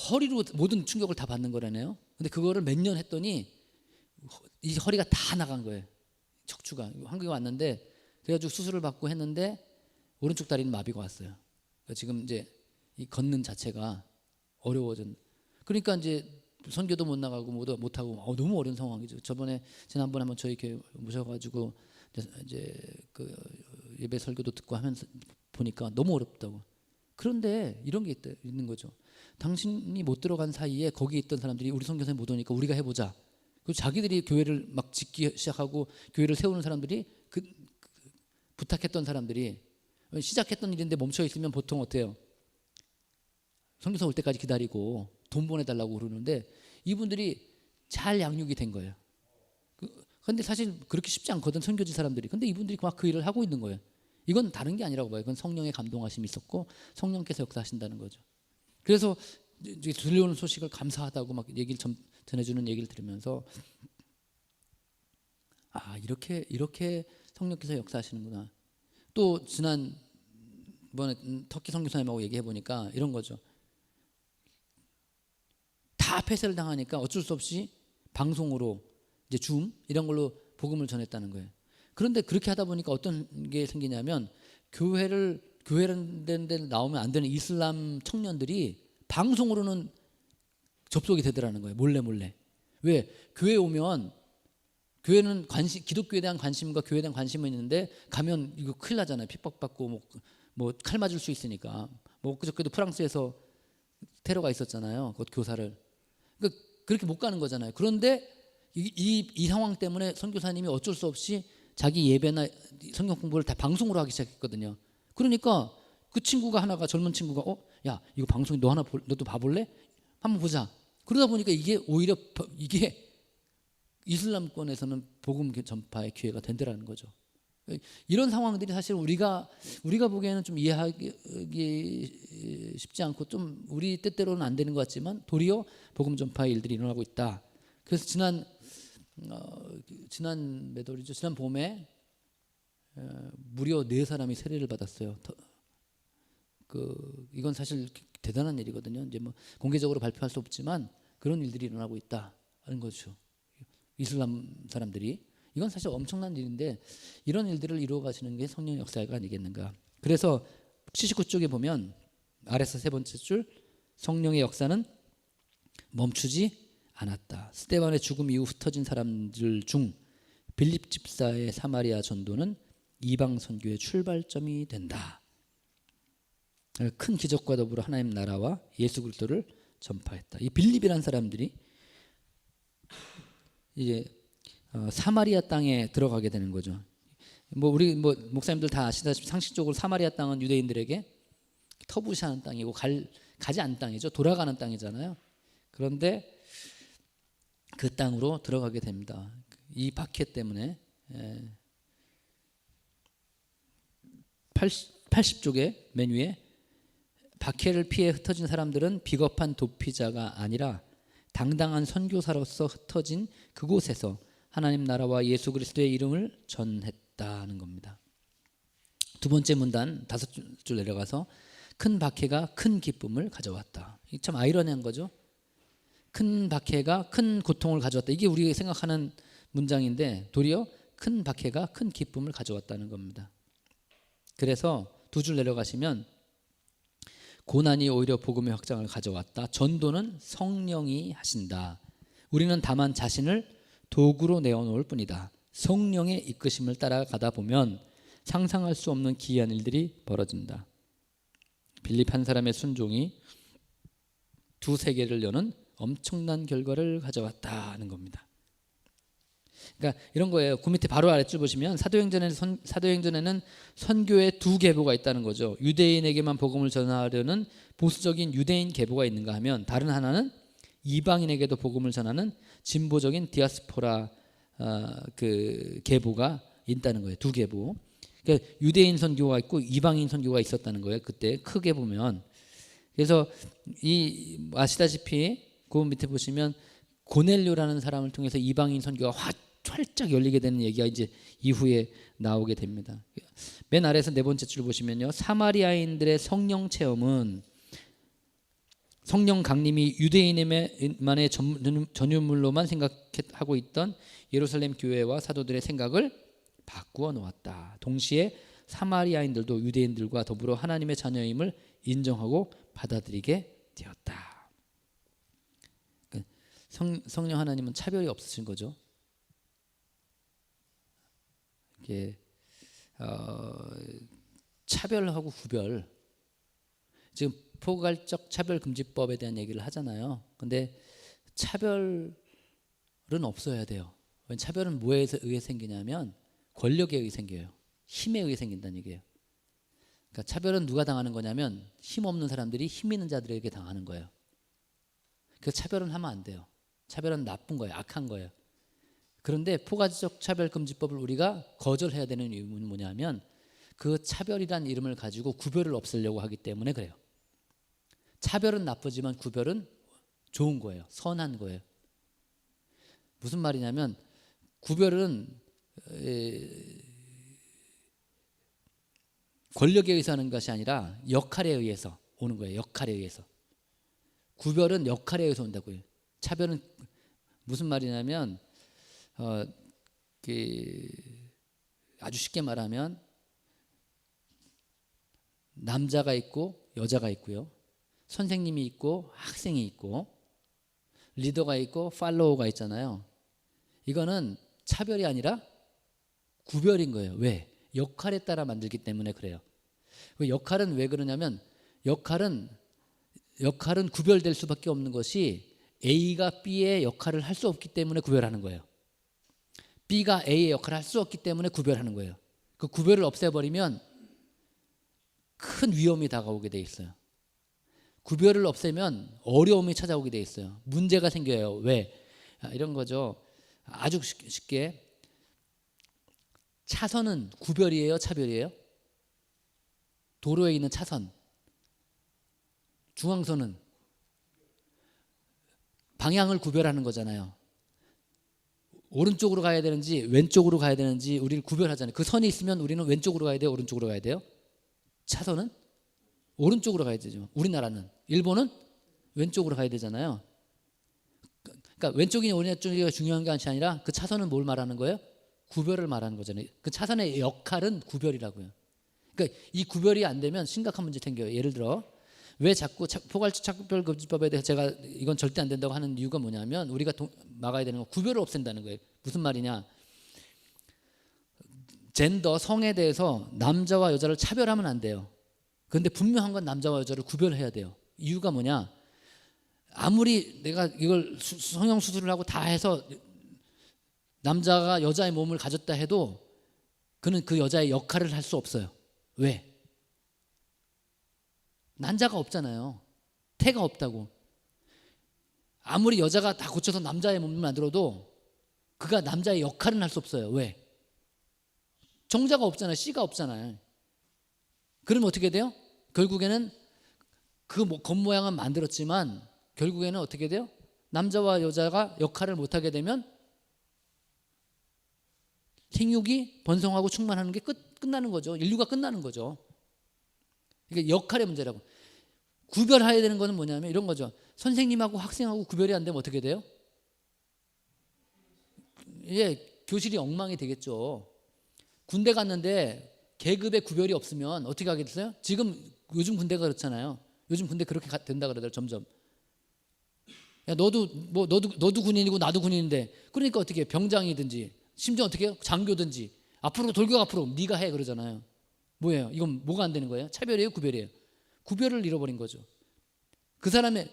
허리로 모든 충격을 다 받는 거라네요. 근데 그거를 몇 년 했더니 이 허리가 다 나간 거예요. 척추가 한국에 왔는데 그래가지고 수술을 받고 했는데 오른쪽 다리는 마비가 왔어요. 그러니까 지금 이제 이 걷는 자체가 어려워진. 그러니까 이제 선교도 못 나가고 못 하고 너무 어려운 상황이죠. 저번에 지난번에 한번 저희 교회 모셔가지고 이제 그 예배 설교도 듣고 하면서 보니까 너무 어렵다고. 그런데 이런 게 있는 거죠. 당신이 못 들어간 사이에 거기 있던 사람들이 우리 선교사님 못 오니까 우리가 해보자. 그리고 자기들이 교회를 막 짓기 시작하고 교회를 세우는 사람들이 부탁했던 사람들이 시작했던 일인데 멈춰 있으면 보통 어때요? 선교사 올 때까지 기다리고 돈 보내달라고 그러는데 이분들이 잘 양육이 된 거예요. 그런데 사실 그렇게 쉽지 않거든 선교지 사람들이. 근데 이분들이 막 그 일을 하고 있는 거예요. 이건 다른 게 아니라고 봐요. 이건 성령의 감동하심이 있었고 성령께서 역사하신다는 거죠. 그래서 이제 들려오는 소식을 감사하다고 막 얘기를 전해주는 얘기를 들으면서 이렇게 성령께서 역사하시는구나. 또 지난번에 터키 선교사님하고 얘기해 보니까 이런 거죠. 다 폐쇄를 당하니까 어쩔 수 없이 방송으로 이제 줌 이런 걸로 복음을 전했다는 거예요. 그런데 그렇게 하다 보니까 어떤 게 생기냐면 교회라는 데 나오면 안 되는 이슬람 청년들이 방송으로는 접속이 되더라는 거예요. 몰래. 왜? 교회 오면 교회는 기독교에 대한 관심과 교회에 대한 관심은 있는데 가면 이거 큰일 나잖아요. 핍박받고 뭐 칼 맞을 수 있으니까. 뭐 그저께도 프랑스에서 테러가 있었잖아요. 그 교사를. 그러니까 그렇게 못 가는 거잖아요. 그런데 이 상황 때문에 선교사님이 어쩔 수 없이 자기 예배나 성경 공부를 다 방송으로 하기 시작했거든요. 그러니까 그 친구가 하나가 젊은 친구가 야 이거 방송이 너도 봐볼래? 한번 보자. 그러다 보니까 이게 오히려 이게 이슬람권에서는 복음 전파의 기회가 된다라는 거죠. 이런 상황들이 사실 우리가 보기에는 좀 이해하기 쉽지 않고 좀 우리 뜻대로는 안 되는 것 같지만 도리어 복음 전파의 일들이 일어나고 있다. 그래서 지난 매돌이죠. 지난 봄에 무려 4사람이 세례를 받았어요. 이건 사실 대단한 일이거든요. 이제 뭐 공개적으로 발표할 수 없지만 그런 일들이 일어나고 있다는 거죠. 이슬람 사람들이 이건 사실 엄청난 일인데 이런 일들을 이루어 가시는 게 성령 역사가 아니겠는가. 그래서 79쪽에 보면 아래서 3번째 줄 성령의 역사는 멈추지 않았다. 스데반의 죽음 이후 흩어진 사람들 중 빌립 집사의 사마리아 전도는 이방 선교의 출발점이 된다. 큰 기적과 더불어 하나님 나라와 예수 그리스도를 전파했다. 이 빌립이라는 사람들이 이제 사마리아 땅에 들어가게 되는 거죠. 우리 목사님들 다 아시다시피 상식적으로 사마리아 땅은 유대인들에게 터부시하는 땅이고 가지 않은 땅이죠. 돌아가는 땅이잖아요. 그런데 그 땅으로 들어가게 됩니다. 이 박해 때문에 80쪽에 맨 위에 박해를 피해 흩어진 사람들은 비겁한 도피자가 아니라 당당한 선교사로서 흩어진 그곳에서 하나님 나라와 예수 그리스도의 이름을 전했다는 겁니다. 두 번째 문단 5줄 내려가서 큰 박해가 큰 기쁨을 가져왔다. 이게 참 아이러니한 거죠. 큰 박해가 큰 고통을 가져왔다. 이게 우리가 생각하는 문장인데 도리어 큰 박해가 큰 기쁨을 가져왔다는 겁니다. 그래서 2줄 내려가시면 고난이 오히려 복음의 확장을 가져왔다. 전도는 성령이 하신다. 우리는 다만 자신을 도구로 내어놓을 뿐이다. 성령의 이끄심을 따라가다 보면 상상할 수 없는 기이한 일들이 벌어진다. 빌립 한 사람의 순종이 두 세계를 여는 엄청난 결과를 가져왔다는 겁니다. 그러니까 이런 거예요. 그 밑에 바로 아래줄 보시면 사도행전에는 선교의 두 계보가 있다는 거죠. 유대인에게만 복음을 전하려는 보수적인 유대인 계보가 있는가 하면, 다른 하나는 이방인에게도 복음을 전하는 진보적인 디아스포라 그 계보가 있다는 거예요. 두 계보. 그러니까 유대인 선교가 있고 이방인 선교가 있었다는 거예요. 그때 크게 보면. 그래서 이 아시다시피 그 밑에 보시면 고넬료라는 사람을 통해서 이방인 선교가 활짝 열리게 되는 얘기가 이제 이후에 나오게 됩니다. 맨 아래에서 네 번째 줄 보시면요, 사마리아인들의 성령 체험은 성령 강림이 유대인만의 전유물로만 생각하고 있던 예루살렘 교회와 사도들의 생각을 바꾸어 놓았다. 동시에 사마리아인들도 유대인들과 더불어 하나님의 자녀임을 인정하고 받아들이게 되었다. 성령 하나님은 차별이 없으신 거죠. 이게 차별하고 구별, 지금 포괄적 차별금지법에 대한 얘기를 하잖아요. 근데 차별은 없어야 돼요. 차별은 뭐에 의해 생기냐면 권력에 의해 생겨요. 힘에 의해 생긴다는 얘기예요. 그러니까 차별은 누가 당하는 거냐면 힘없는 사람들이 힘 있는 자들에게 당하는 거예요. 그 차별은 하면 안 돼요. 차별은 나쁜 거예요. 악한 거예요. 그런데 포괄적 차별금지법을 우리가 거절해야 되는 이유는 뭐냐면 그 차별이란 이름을 가지고 구별을 없애려고 하기 때문에 그래요. 차별은 나쁘지만 구별은 좋은 거예요. 선한 거예요. 무슨 말이냐면 구별은 권력에 의해서 하는 것이 아니라 역할에 의해서 오는 거예요. 역할에 의해서. 구별은 역할에 의해서 온다고요. 차별은 무슨 말이냐면 아주 쉽게 말하면 남자가 있고 여자가 있고요. 선생님이 있고 학생이 있고 리더가 있고 팔로워가 있잖아요. 이거는 차별이 아니라 구별인 거예요. 왜? 역할에 따라 만들기 때문에 그래요. 역할은 왜 그러냐면 역할은 구별될 수밖에 없는 것이 A가 B의 역할을 할 수 없기 때문에 구별하는 거예요. B가 A의 역할을 할 수 없기 때문에 구별하는 거예요. 그 구별을 없애버리면 큰 위험이 다가오게 돼 있어요. 구별을 없애면 어려움이 찾아오게 돼 있어요. 문제가 생겨요. 왜? 이런 거죠. 아주 쉽게 차선은 구별이에요? 차별이에요? 도로에 있는 차선. 중앙선은 방향을 구별하는 거잖아요. 오른쪽으로 가야 되는지 왼쪽으로 가야 되는지 우리를 구별하잖아요. 그 선이 있으면 우리는 왼쪽으로 가야 돼요? 오른쪽으로 가야 돼요? 차선은 오른쪽으로 가야 되죠. 우리나라는. 일본은 왼쪽으로 가야 되잖아요. 그러니까 왼쪽이냐 오른쪽이냐 중요한 게 아니라 그 차선은 뭘 말하는 거예요? 구별을 말하는 거잖아요. 그 차선의 역할은 구별이라고요. 그러니까 이 구별이 안 되면 심각한 문제 생겨요. 예를 들어 왜 자꾸 포괄적 차별금지법에 대해서 제가 이건 절대 안 된다고 하는 이유가 뭐냐면 우리가 막아야 되는 건 구별을 없앤다는 거예요. 무슨 말이냐? 젠더, 성에 대해서 남자와 여자를 차별하면 안 돼요. 그런데 분명한 건 남자와 여자를 구별해야 돼요. 이유가 뭐냐? 아무리 내가 이걸 성형수술을 하고 다 해서 남자가 여자의 몸을 가졌다 해도 그는 그 여자의 역할을 할 수 없어요. 왜? 난자가 없잖아요. 태가 없다고. 아무리 여자가 다 고쳐서 남자의 몸을 만들어도 그가 남자의 역할은 할 수 없어요. 왜? 정자가 없잖아요. 씨가 없잖아요. 그러면 어떻게 돼요? 결국에는 그 겉모양은 만들었지만 결국에는 어떻게 돼요? 남자와 여자가 역할을 못하게 되면 생육이 번성하고 충만하는 게 끝나는 거죠. 인류가 끝나는 거죠. 이게 역할의 문제라고. 구별해야 되는 거는 뭐냐면 이런 거죠. 선생님하고 학생하고 구별이 안 되면 어떻게 돼요? 이제 교실이 엉망이 되겠죠. 군대 갔는데 계급의 구별이 없으면 어떻게 하겠어요? 지금 요즘 군대가 그렇잖아요. 요즘 군대 그렇게 된다 그러더라고요. 점점. 야, 너도 군인이고 나도 군인인데 그러니까 어떻게 해요? 병장이든지 심지어 어떻게 해요? 장교든지 앞으로 돌격 앞으로 네가 해 그러잖아요. 뭐예요? 이건 뭐가 안 되는 거예요? 차별이에요? 구별이에요? 구별을 잃어버린 거죠. 그 사람의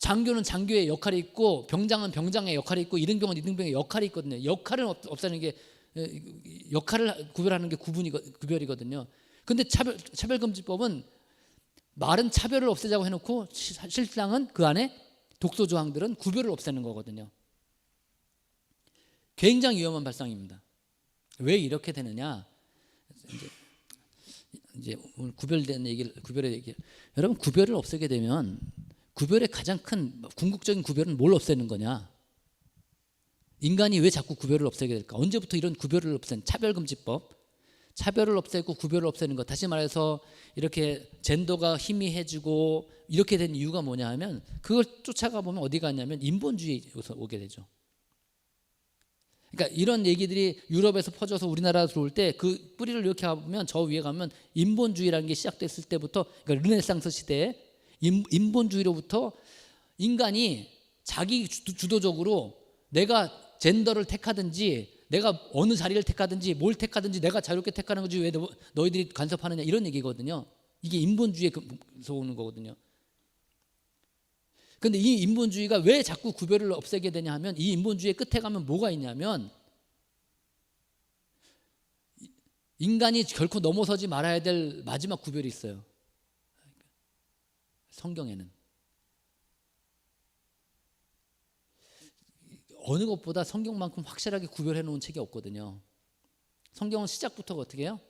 장교는 장교의 역할이 있고 병장은 병장의 역할이 있고 이등병은 이등병의 역할이 있거든요. 역할을 없애는 게 역할을 구별하는 게 구별이거든요. 근데 차별금지법은 말은 차별을 없애자고 해놓고 실상은 그 안에 독소 조항들은 구별을 없애는 거거든요. 굉장히 위험한 발상입니다. 왜 이렇게 되느냐? 이제 오늘 구별의 얘기. 여러분, 구별을 없애게 되면 구별의 가장 큰 궁극적인 구별은 뭘 없애는 거냐? 인간이 왜 자꾸 구별을 없애게 될까? 언제부터 이런 구별을 없앤 차별금지법, 차별을 없애고 구별을 없애는 것, 다시 말해서 이렇게 젠더가 희미해지고 이렇게 된 이유가 뭐냐 하면 그걸 쫓아가 보면 어디 가냐면 인본주의에서 오게 되죠. 그러니까 이런 얘기들이 유럽에서 퍼져서 우리나라 들어올 때 그 뿌리를 이렇게 가보면 저 위에 가면 인본주의라는 게 시작됐을 때부터, 그러니까 르네상스 시대에 인본주의로부터 인간이 자기 주도적으로 내가 젠더를 택하든지 내가 어느 자리를 택하든지 뭘 택하든지 내가 자유롭게 택하는 거지 왜 너희들이 간섭하느냐, 이런 얘기거든요. 이게 인본주의에서 오는 거거든요. 그런데 이 인본주의가 왜 자꾸 구별을 없애게 되냐 하면 이 인본주의의 끝에 가면 뭐가 있냐면 인간이 결코 넘어서지 말아야 될 마지막 구별이 있어요. 성경에는 어느 것보다 성경만큼 확실하게 구별해 놓은 책이 없거든요. 성경은 시작부터가 어떻게 해요?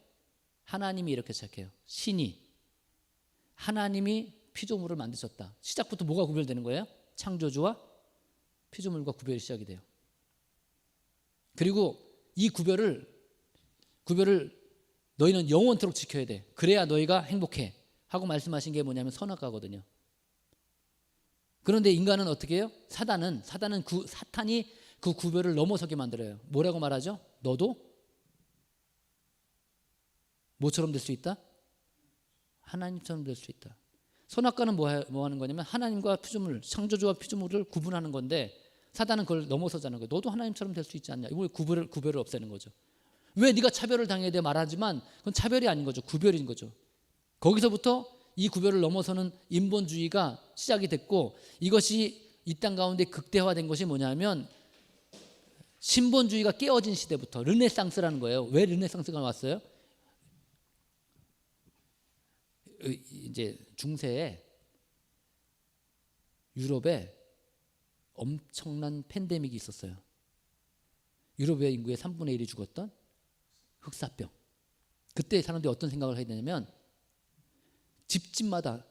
하나님이 이렇게 시작해요. 신이 하나님이 피조물을 만드셨다. 시작부터 뭐가 구별되는 거예요? 창조주와 피조물과 구별이 시작이 돼요. 그리고 이 구별을 너희는 영원토록 지켜야 돼. 그래야 너희가 행복해 하고 말씀하신 게 뭐냐면 선악과거든요. 그런데 인간은 어떻게 해요? 사탄이 그 구별을 넘어서게 만들어요. 뭐라고 말하죠? 너도 뭐처럼 될 수 있다? 하나님처럼 될 수 있다. 선악과는 뭐 하는 거냐면 하나님과 피조물, 창조주와 피조물을 구분하는 건데 사탄은 그걸 넘어서자는 거예요. 너도 하나님처럼 될 수 있지 않냐. 이걸 구별을 없애는 거죠. 왜 네가 차별을 당해야 돼 말하지만 그건 차별이 아닌 거죠. 구별인 거죠. 거기서부터 이 구별을 넘어서는 인본주의가 시작이 됐고, 이것이 이 땅 가운데 극대화된 것이 뭐냐면 신본주의가 깨어진 시대부터 르네상스라는 거예요. 왜 르네상스가 왔어요? 이제 중세에 유럽에 엄청난 팬데믹이 있었어요. 유럽의 인구의 3분의 1이 죽었던 흑사병. 그때 사람들이 어떤 생각을 하게 되냐면 집집마다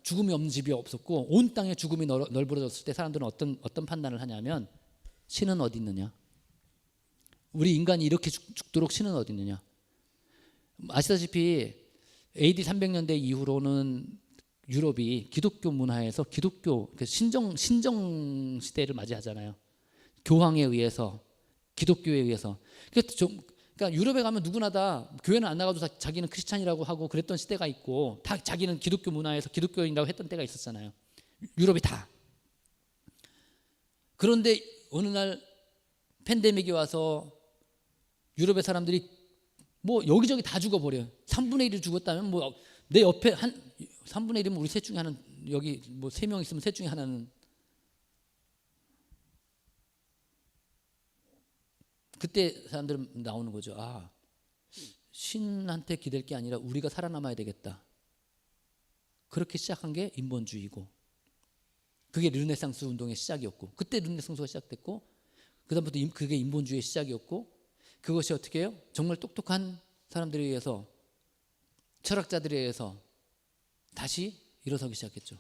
죽음이 없는 집이 없었고 온 땅에 죽음이 널브러졌을 때 사람들은 어떤 판단을 하냐면 신은 어디 있느냐? 우리 인간이 이렇게 죽도록 신은 어디 있느냐? 아시다시피 AD 300년대 이후로는 유럽이 기독교 문화에서 기독교 신정 시대를 맞이하잖아요. 교황에 의해서, 기독교에 의해서. 그러니까 유럽에 가면 누구나 다 교회는 안 나가도 자기는 크리스찬이라고 하고 그랬던 시대가 있고 다 자기는 기독교 문화에서 기독교인이라고 했던 때가 있었잖아요. 유럽이 다. 그런데 어느 날 팬데믹이 와서 유럽의 사람들이 뭐 여기저기 다 죽어버려요. 3분의 1이 죽었다면 뭐 내 옆에 3분의 1이면 우리 셋 중에 하나는, 여기 뭐 3명 있으면 셋 중에 하나는. 그때 사람들은 나오는 거죠. 아, 신한테 기댈 게 아니라 우리가 살아남아야 되겠다. 그렇게 시작한 게 인본주의고, 그게 르네상스 운동의 시작이었고, 그때 르네상스가 시작됐고, 그다음부터 그게 인본주의의 시작이었고, 그것이 어떻게 해요? 정말 똑똑한 사람들에 의해서, 철학자들에 의해서 다시 일어서기 시작했죠.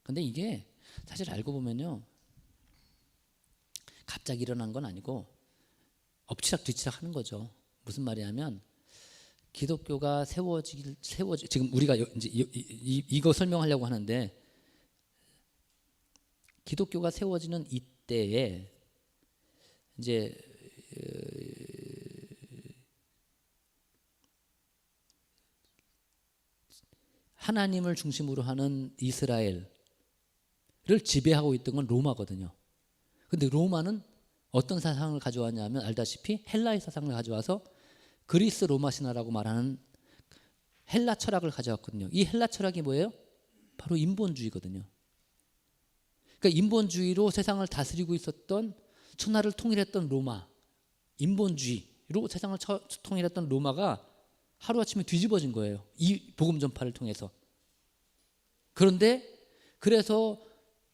근데 이게 사실 알고 보면요, 갑자기 일어난 건 아니고 엎치락 뒤치락 하는 거죠. 무슨 말이냐면 기독교가 지금 우리가 이제 이거 설명하려고 하는데, 기독교가 세워지는 이때에 이제 하나님을 중심으로 하는 이스라엘을 지배하고 있던 건 로마거든요. 근데 로마는 어떤 사상을 가져왔냐면 알다시피 헬라의 사상을 가져와서 그리스 로마 신화라고 말하는 헬라 철학을 가져왔거든요. 이 헬라 철학이 뭐예요? 바로 인본주의거든요. 그러니까 인본주의로 세상을 다스리고 있었던, 천하를 통일했던 로마, 인본주의로 세상을 통일했던 로마가 하루아침에 뒤집어진 거예요. 이 복음 전파를 통해서. 그런데 그래서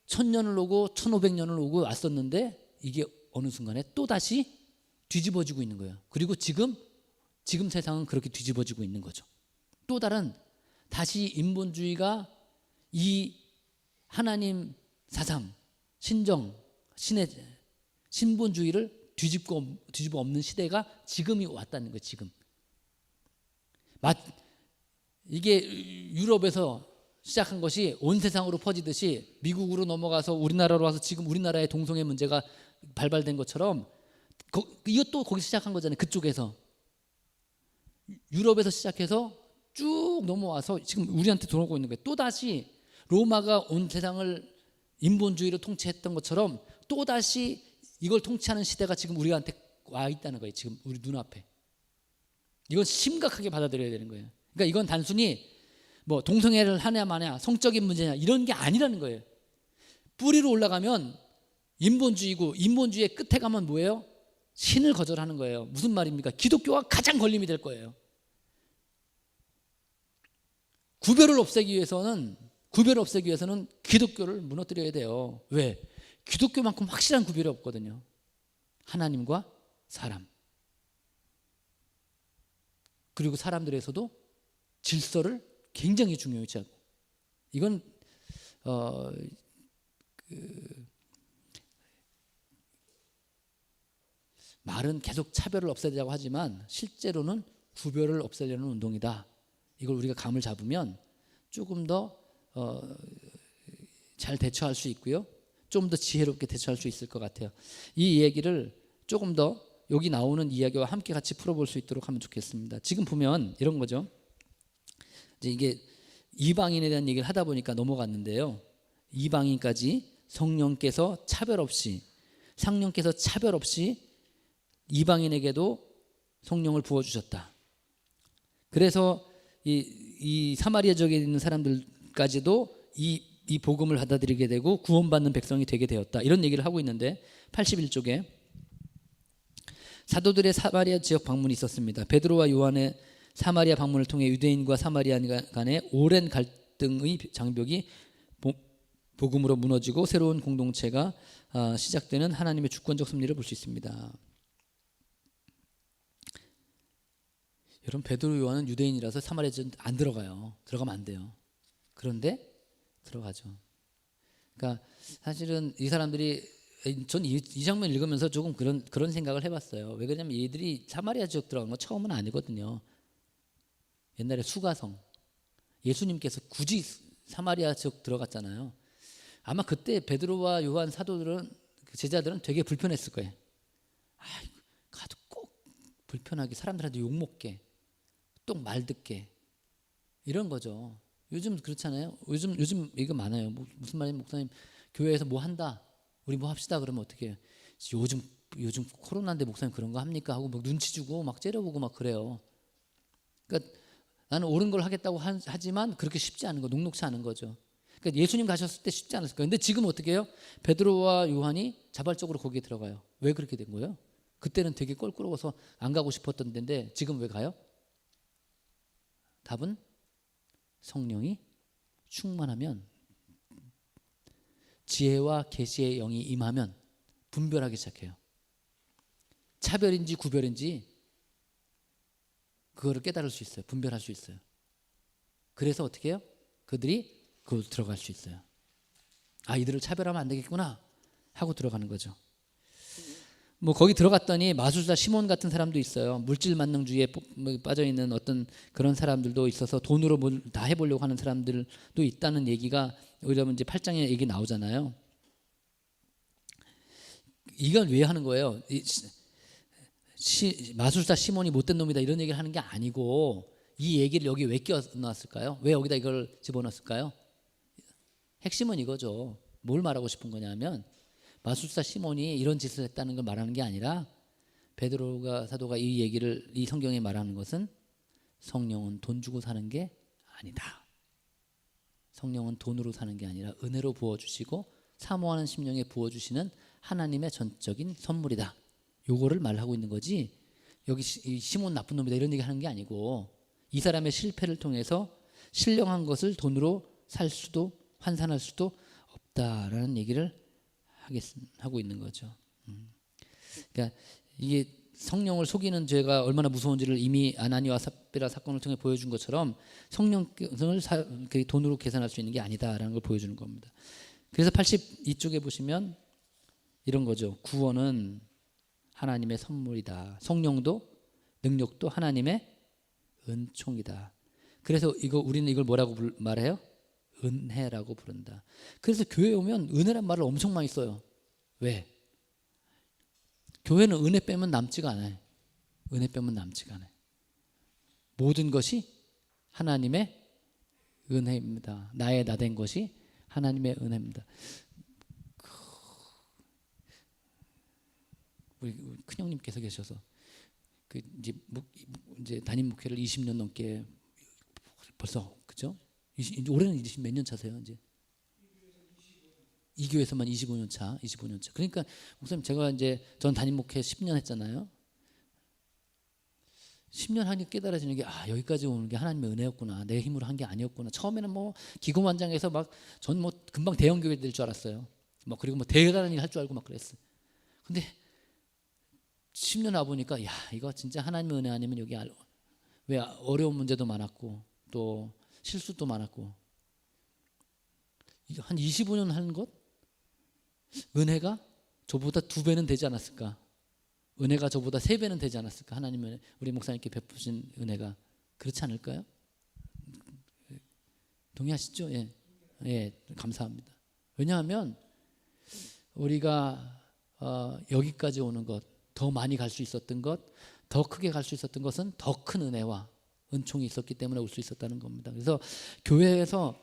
1000년을 오고 1500년을 오고 왔었는데 이게 어느 순간에 또다시 뒤집어지고 있는 거예요. 그리고 지금 세상은 그렇게 뒤집어지고 있는 거죠. 또 다른 다시 인본주의가 이 하나님 사상, 신정, 신본주의를 뒤집어 엎는 시대가 지금이 왔다는 거예요. 지금. 이게 유럽에서 시작한 것이 온 세상으로 퍼지듯이 미국으로 넘어가서 우리나라로 와서 지금 우리나라의 동성애 문제가 발발된 것처럼 이것도 거기서 시작한 거잖아요. 그쪽에서. 유럽에서 시작해서 쭉 넘어와서 지금 우리한테 들어오고 있는 거예요. 또다시 로마가 온 세상을 인본주의로 통치했던 것처럼 또다시 이걸 통치하는 시대가 지금 우리한테 와 있다는 거예요. 지금 우리 눈앞에. 이건 심각하게 받아들여야 되는 거예요. 그러니까 이건 단순히 뭐 동성애를 하냐 마냐, 성적인 문제냐 이런 게 아니라는 거예요. 뿌리로 올라가면 인본주의고, 인본주의의 끝에 가면 뭐예요? 신을 거절하는 거예요. 무슨 말입니까? 기독교가 가장 걸림이 될 거예요. 구별을 없애기 위해서는 기독교를 무너뜨려야 돼요. 왜? 기독교만큼 확실한 구별이 없거든요. 하나님과 사람. 그리고 사람들에서도 질서를 굉장히 중요시하고, 이건 말은 계속 차별을 없애자고 하지만 실제로는 구별을 없애려는 운동이다. 이걸 우리가 감을 잡으면 조금 더 잘 대처할 수 있고요. 좀 더 지혜롭게 대처할 수 있을 것 같아요. 이 얘기를 조금 더 여기 나오는 이야기와 함께 같이 풀어볼 수 있도록 하면 좋겠습니다. 지금 보면 이런 거죠. 이제 이게 이방인에 대한 얘기를 하다 보니까 넘어갔는데요. 이방인까지 성령께서 차별 없이 이방인에게도 성령을 부어주셨다. 그래서 이 사마리아 지역에 있는 사람들까지도 이 복음을 받아들이게 되고 구원받는 백성이 되게 되었다. 이런 얘기를 하고 있는데 81쪽에 사도들의 사마리아 지역 방문이 있었습니다. 베드로와 요한의 사마리아 방문을 통해 유대인과 사마리안 간의 오랜 갈등의 장벽이 복음으로 무너지고 새로운 공동체가 시작되는 하나님의 주권적 섭리를 볼 수 있습니다. 여러분, 베드로 요한은 유대인이라서 사마리아 지역 안 들어가요. 들어가면 안 돼요. 그런데 들어가죠. 그러니까 사실은 이 사람들이, 전 이 장면 읽으면서 조금 그런 생각을 해봤어요. 왜 그러냐면 얘들이 사마리아 지역 들어간 건 처음은 아니거든요. 옛날에 수가성, 예수님께서 굳이 사마리아 지역 들어갔잖아요. 아마 그때 베드로와 요한 사도들은, 제자들은 되게 불편했을 거예요. 가도 꼭 불편하게, 사람들한테 욕먹게, 또 말 듣게, 이런 거죠. 요즘 그렇잖아요. 요즘 이거 많아요. 무슨 말이냐면, 목사님 교회에서 뭐 한다, 우리 뭐 합시다 그러면 어떻게 해요? 요즘 코로나인데 목사님 그런 거 합니까? 하고 막 눈치 주고 막 째려보고 막 그래요. 그러니까 나는 옳은 걸 하겠다고 하지만 그렇게 쉽지 않은 거, 녹록치 않은 거죠. 그러니까 예수님 가셨을 때 쉽지 않았을 거예요. 근데 지금 어떻게 해요? 베드로와 요한이 자발적으로 거기에 들어가요. 왜 그렇게 된 거예요? 그때는 되게 껄끄러워서 안 가고 싶었던 데인데 지금 왜 가요? 답은 성령이 충만하면, 지혜와 계시의 영이 임하면 분별하기 시작해요. 차별인지 구별인지 그거를 깨달을 수 있어요. 분별할 수 있어요. 그래서 어떻게 해요? 그들이 그걸 들어갈 수 있어요. 이들을 차별하면 안 되겠구나 하고 들어가는 거죠. 뭐 거기 들어갔더니 마술사 시몬 같은 사람도 있어요. 물질 만능주의에 빠져 있는 어떤 그런 사람들도 있어서 돈으로 뭘 다 해보려고 하는 사람들도 있다는 얘기가, 왜냐면 이제 8장에 얘기 나오잖아요. 이건 왜 하는 거예요? 마술사 시몬이 못된 놈이다 이런 얘기를 하는 게 아니고, 이 얘기를 여기 왜 끼워놨을까요? 왜 여기다 이걸 집어넣었을까요? 핵심은 이거죠. 뭘 말하고 싶은 거냐면, 마술사 시몬이 이런 짓을 했다는 걸 말하는 게 아니라, 베드로가 사도가 이 성경에 말하는 것은 성령은 돈 주고 사는 게 아니다. 성령은 돈으로 사는 게 아니라 은혜로 부어주시고 사모하는 심령에 부어주시는 하나님의 전적인 선물이다. 요거를 말하고 있는 거지. 여기 이 시몬 나쁜 놈이다 이런 얘기 하는 게 아니고, 이 사람의 실패를 통해서 신령한 것을 돈으로 살 수도 환산할 수도 없다라는 얘기를 하고 있는 거죠. 그러니까 이게 성령을 속이는 죄가 얼마나 무서운지를 이미 아나니와 삽비라 사건을 통해 보여준 것처럼 성령을 돈으로 계산할 수 있는 게 아니다라는 걸 보여주는 겁니다. 그래서 82쪽에 보시면 이런 거죠. 구원은 하나님의 선물이다. 성령도 능력도 하나님의 은총이다. 그래서 우리는 이걸 뭐라고 말해요? 은혜라고 부른다. 그래서 교회에 오면 은혜란 말을 엄청 많이 써요. 왜? 교회는 은혜 빼면 남지가 않아요. 은혜 빼면 남지가 않아요. 모든 것이 하나님의 은혜입니다. 나의 나된 것이 하나님의 은혜입니다. 우리 큰형님께서 계셔서 이제 담임 목회를 20년 넘게 벌써, 그죠? 올해는 이제 몇 년 차세요? 이제 이 교회에서만 25년 차. 그러니까 목사님, 제가 이제 전 담임 목회 10년 했잖아요. 10년 하니 깨달아지는 게, 여기까지 오는 게 하나님의 은혜였구나. 내 힘으로 한 게 아니었구나. 처음에는 뭐 기고만장해서 막 전 뭐 금방 대형 교회 될 줄 알았어요. 막 그리고 뭐 대단한 일 할 줄 알고 막 그랬어요. 근데 10년 와 보니까 이거 진짜 하나님의 은혜 아니면 여기 왜 어려운 문제도 많았고 또 실수도 많았고, 한 25년 하는 것, 은혜가 저보다 2배는 되지 않았을까? 은혜가 저보다 3배는 되지 않았을까? 하나님의 우리 목사님께 베푸신 은혜가 그렇지 않을까요? 동의하시죠? 예, 감사합니다. 왜냐하면 우리가 여기까지 오는 것, 더 많이 갈 수 있었던 것, 더 크게 갈 수 있었던 것은 더 큰 은혜와 은총이 있었기 때문에 올 수 있었다는 겁니다. 그래서 교회에서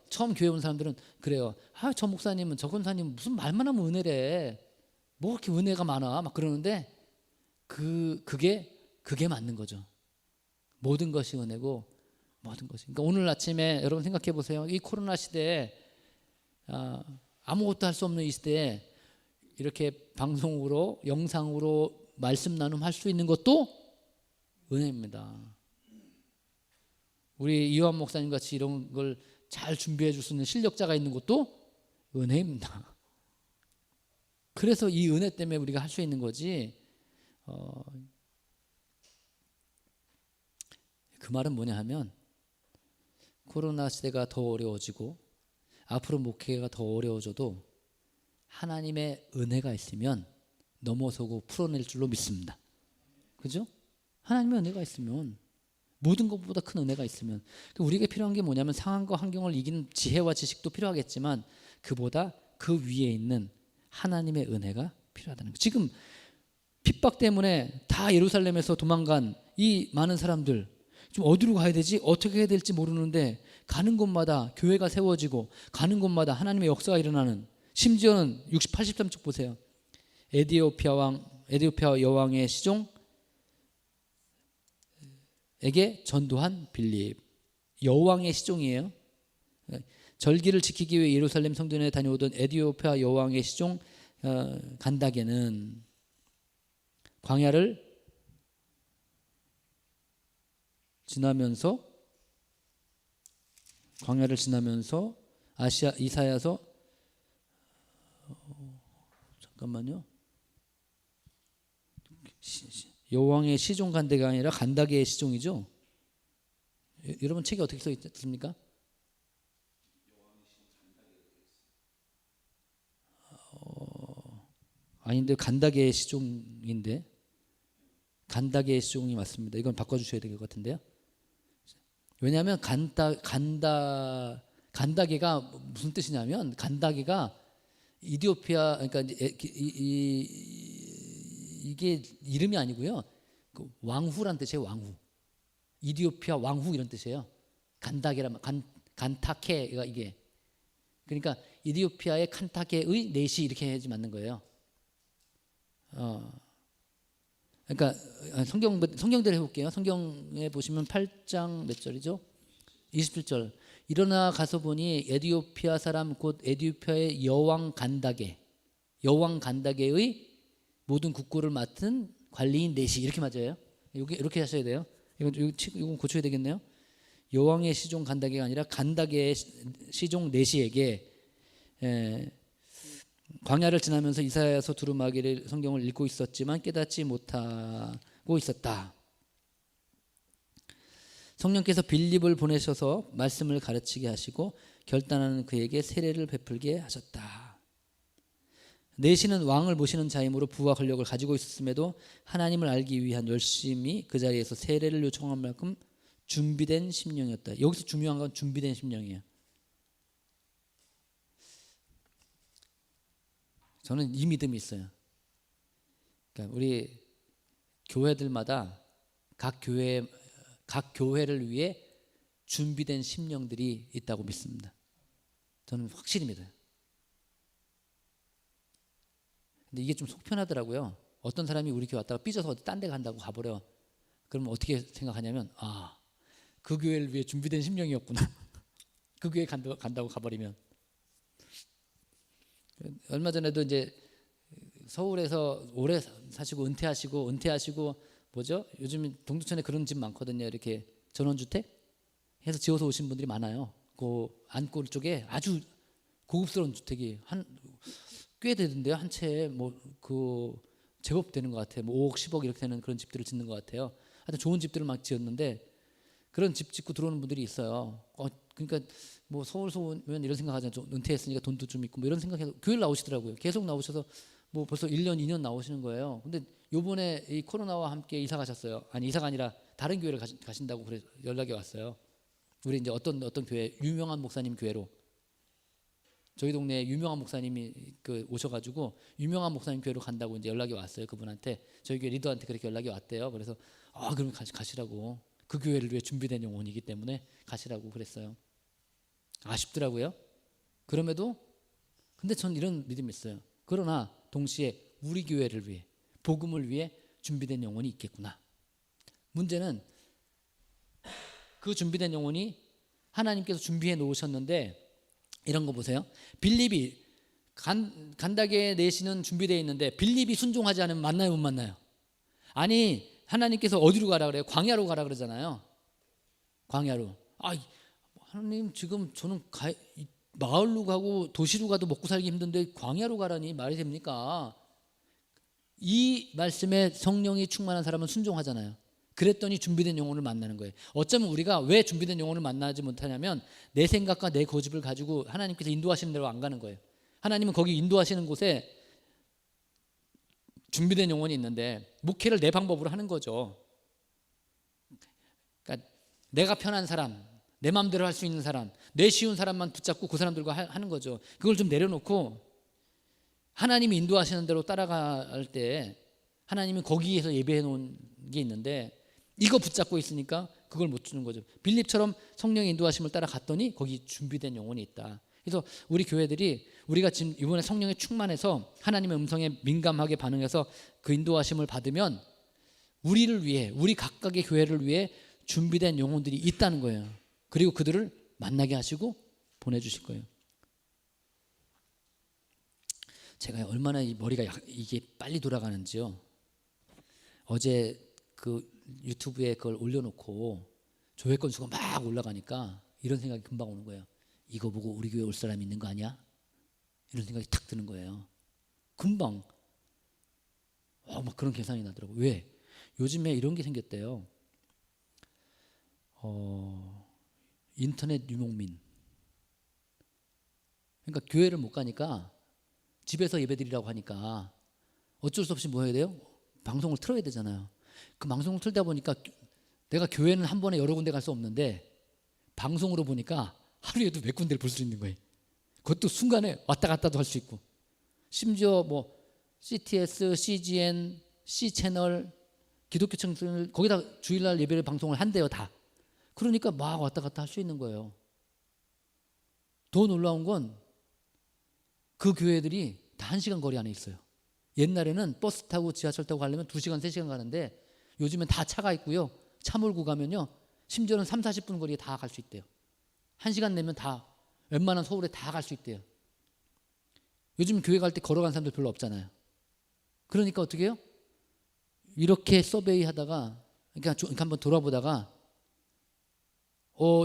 처음 교회 온 사람들은 그래요. 저 목사님은, 저 권사님은 무슨 말만 하면 은혜래. 뭐 그렇게 은혜가 많아 막 그러는데, 그게 맞는 거죠. 모든 것이 은혜고 모든 것이. 그러니까 오늘 아침에 여러분 생각해 보세요. 이 코로나 시대에 아무것도 할 수 없는 이 시대에 이렇게 방송으로, 영상으로 말씀 나눔할 수 있는 것도 은혜입니다. 우리 이완 목사님 같이 이런 걸 잘 준비해 줄 수 있는 실력자가 있는 것도 은혜입니다. 그래서 이 은혜 때문에 우리가 할 수 있는 거지. 그 말은 뭐냐 하면, 코로나 시대가 더 어려워지고 앞으로 목회가 더 어려워져도 하나님의 은혜가 있으면 넘어서고 풀어낼 줄로 믿습니다. 그죠? 하나님의 은혜가 있으면, 모든 것보다 큰 은혜가 있으면, 우리에게 필요한 게 뭐냐면 상황과 환경을 이기는 지혜와 지식도 필요하겠지만 그보다 그 위에 있는 하나님의 은혜가 필요하다는 거예요. 지금 핍박 때문에 다 예루살렘에서 도망간 이 많은 사람들, 좀 어디로 가야 되지? 어떻게 해야 될지 모르는데 가는 곳마다 교회가 세워지고 가는 곳마다 하나님의 역사가 일어나는, 심지어는 83쪽 보세요. 에디오피아 여왕의 시종에게 전도한 빌립. 여왕의 시종이에요. 절기를 지키기 위해 예루살렘 성전에 다녀오던 에디오피아 여왕의 시종 간다게는 광야를 지나면서 이사야서 잠깐만요. 여왕의 시종 간다가 아니라 간다게의 시종이죠. 여러분 책이 어떻게 써 있습니까? 아닌데 간다게의 시종인데, 간다게의 시종이 맞습니다. 이건 바꿔주셔야 될 것 같은데요. 왜냐하면 간다게가 무슨 뜻이냐면, 간다게가 이디오피아, 그러니까 이게 이름이 아니고요. 그 왕후란 뜻이에요. 왕후. 이디오피아 왕후 이런 뜻이에요. 간다게라면 간타케가 이게. 그러니까 이디오피아의 칸타케의 넷이 이렇게 해야지 맞는 거예요. 그러니까 성경대로 해볼게요. 성경에 보시면 8장 몇 절이죠? 27절. 일어나 가서 보니 에디오피아 사람 곧 에디오피아의 여왕 간다게의 모든 국고를 맡은 관리인 넷이, 이렇게 맞아요. 여기 이렇게 하셔야 돼요. 이건 고쳐야 되겠네요. 여왕의 시종 간다게가 아니라 간다게의 시종 넷이에게 광야를 지나면서 이사야서 두루마기를 성경을 읽고 있었지만 깨닫지 못하고 있었다. 성령께서 빌립을 보내셔서 말씀을 가르치게 하시고 결단하는 그에게 세례를 베풀게 하셨다. 내시는 왕을 모시는 자이므로 부와 권력을 가지고 있었음에도 하나님을 알기 위한 열심히 그 자리에서 세례를 요청한 만큼 준비된 심령이었다. 여기서 중요한 건 준비된 심령이에요. 저는 이 믿음이 있어요. 그러니까 우리 교회들마다 각 교회를 위해 준비된 심령들이 있다고 믿습니다. 저는 확실히 믿어요. 근데 이게 좀 속편하더라고요. 어떤 사람이 우리 교회 왔다가 삐져서 어디 딴 데 간다고 가버려. 그러면 어떻게 생각하냐면, 그 교회를 위해 준비된 심령이었구나. 그 교회 간다고 가버리면. 얼마 전에도 이제 서울에서 오래 사시고 은퇴하시고 뭐죠? 요즘 동두천에 그런 집 많거든요. 이렇게 전원주택 해서 지어서 오신 분들이 많아요. 그 안골 쪽에 아주 고급스러운 주택이 꽤 되던데요. 한 채에 그 제법 되는 것 같아요. 5억, 10억 이렇게 되는 그런 집들을 짓는 것 같아요. 하여튼 좋은 집들을 막 지었는데 그런 집 짓고 들어오는 분들이 있어요. 그러니까 서울서 오면 이런 생각하잖아요. 좀 은퇴했으니까 돈도 좀 있고 이런 생각해서 교회를 나오시더라고요. 계속 나오셔서 벌써 1년, 2년 나오시는 거예요. 근데 요번에 이 코로나와 함께 이사 가셨어요. 아니, 이사가 아니라 다른 교회를 가신다고 그래서 연락이 왔어요. 우리 이제 어떤 교회, 유명한 목사님 교회로. 저희 동네에 유명한 목사님이 오셔가지고 유명한 목사님 교회로 간다고 이제 연락이 왔어요. 그분한테, 저희 교회 리더한테 그렇게 연락이 왔대요. 그래서 그럼 가시라고. 그 교회를 위해 준비된 영혼이기 때문에 가시라고 그랬어요. 아쉽더라고요. 그럼에도 근데 전 이런 믿음이 있어요. 그러나 동시에 우리 교회를 위해, 복음을 위해 준비된 영혼이 있겠구나. 문제는 그 준비된 영혼이 하나님께서 준비해 놓으셨는데, 이런 거 보세요. 빌립이 간다게 내시는 준비되어 있는데 빌립이 순종하지 않으면 만나요, 못 만나요? 아니, 하나님께서 어디로 가라 그래요? 광야로 가라 그러잖아요. 광야로. 하나님, 지금 저는 마을로 가고 도시로 가도 먹고 살기 힘든데 광야로 가라니 말이 됩니까? 이 말씀에 성령이 충만한 사람은 순종하잖아요. 그랬더니 준비된 영혼을 만나는 거예요. 어쩌면 우리가 왜 준비된 영혼을 만나지 못하냐면 내 생각과 내 고집을 가지고 하나님께서 인도하시는 대로 안 가는 거예요. 하나님은 거기 인도하시는 곳에 준비된 영혼이 있는데 목회를 내 방법으로 하는 거죠. 그러니까 내가 편한 사람, 내 마음대로 할 수 있는 사람, 내 쉬운 사람만 붙잡고 그 사람들과 하는 거죠. 그걸 좀 내려놓고 하나님이 인도하시는 대로 따라갈 때 하나님은 거기에서 예배해 놓은 게 있는데 이거 붙잡고 있으니까 그걸 못 주는 거죠. 빌립처럼 성령의 인도하심을 따라갔더니 거기 준비된 영혼이 있다. 그래서 우리 교회들이 우리가 지금 이번에 성령에 충만해서 하나님의 음성에 민감하게 반응해서 그 인도하심을 받으면 우리를 위해, 우리 각각의 교회를 위해 준비된 영혼들이 있다는 거예요. 그리고 그들을 만나게 하시고 보내주실 거예요. 제가 얼마나 이 머리가 이게 빨리 돌아가는지요. 어제 그 유튜브에 그걸 올려놓고 조회건 수가 막 올라가니까 이런 생각이 금방 오는 거예요. 이거 보고 우리 교회 올 사람이 있는 거 아니야? 이런 생각이 탁 드는 거예요. 금방 막 그런 계산이 나더라고요. 왜? 요즘에 이런 게 생겼대요. 인터넷 유목민. 그러니까 교회를 못 가니까 집에서 예배드리라고 하니까 어쩔 수 없이 뭐 해야 돼요? 방송을 틀어야 되잖아요. 그 방송을 틀다 보니까 내가 교회는 한 번에 여러 군데 갈 수 없는데 방송으로 보니까 하루에도 몇 군데를 볼 수 있는 거예요. 그것도 순간에 왔다 갔다도 할 수 있고, 심지어 CTS, CGN, C채널, 기독교청을 거기다 주일날 예배를 방송을 한대요, 다. 그러니까 막 왔다 갔다 할 수 있는 거예요. 더 놀라운 건 그 교회들이 다 1시간 거리 안에 있어요. 옛날에는 버스 타고 지하철 타고 가려면 2시간, 3시간 가는데 요즘엔 다 차가 있고요. 차 몰고 가면요, 심지어는 3, 40분 거리에 다 갈 수 있대요. 1시간 내면 다 웬만한 서울에 다 갈 수 있대요. 요즘 교회 갈 때 걸어간 사람들 별로 없잖아요. 그러니까 어떻게 해요? 이렇게 서베이 하다가 그러니까 한번 돌아보다가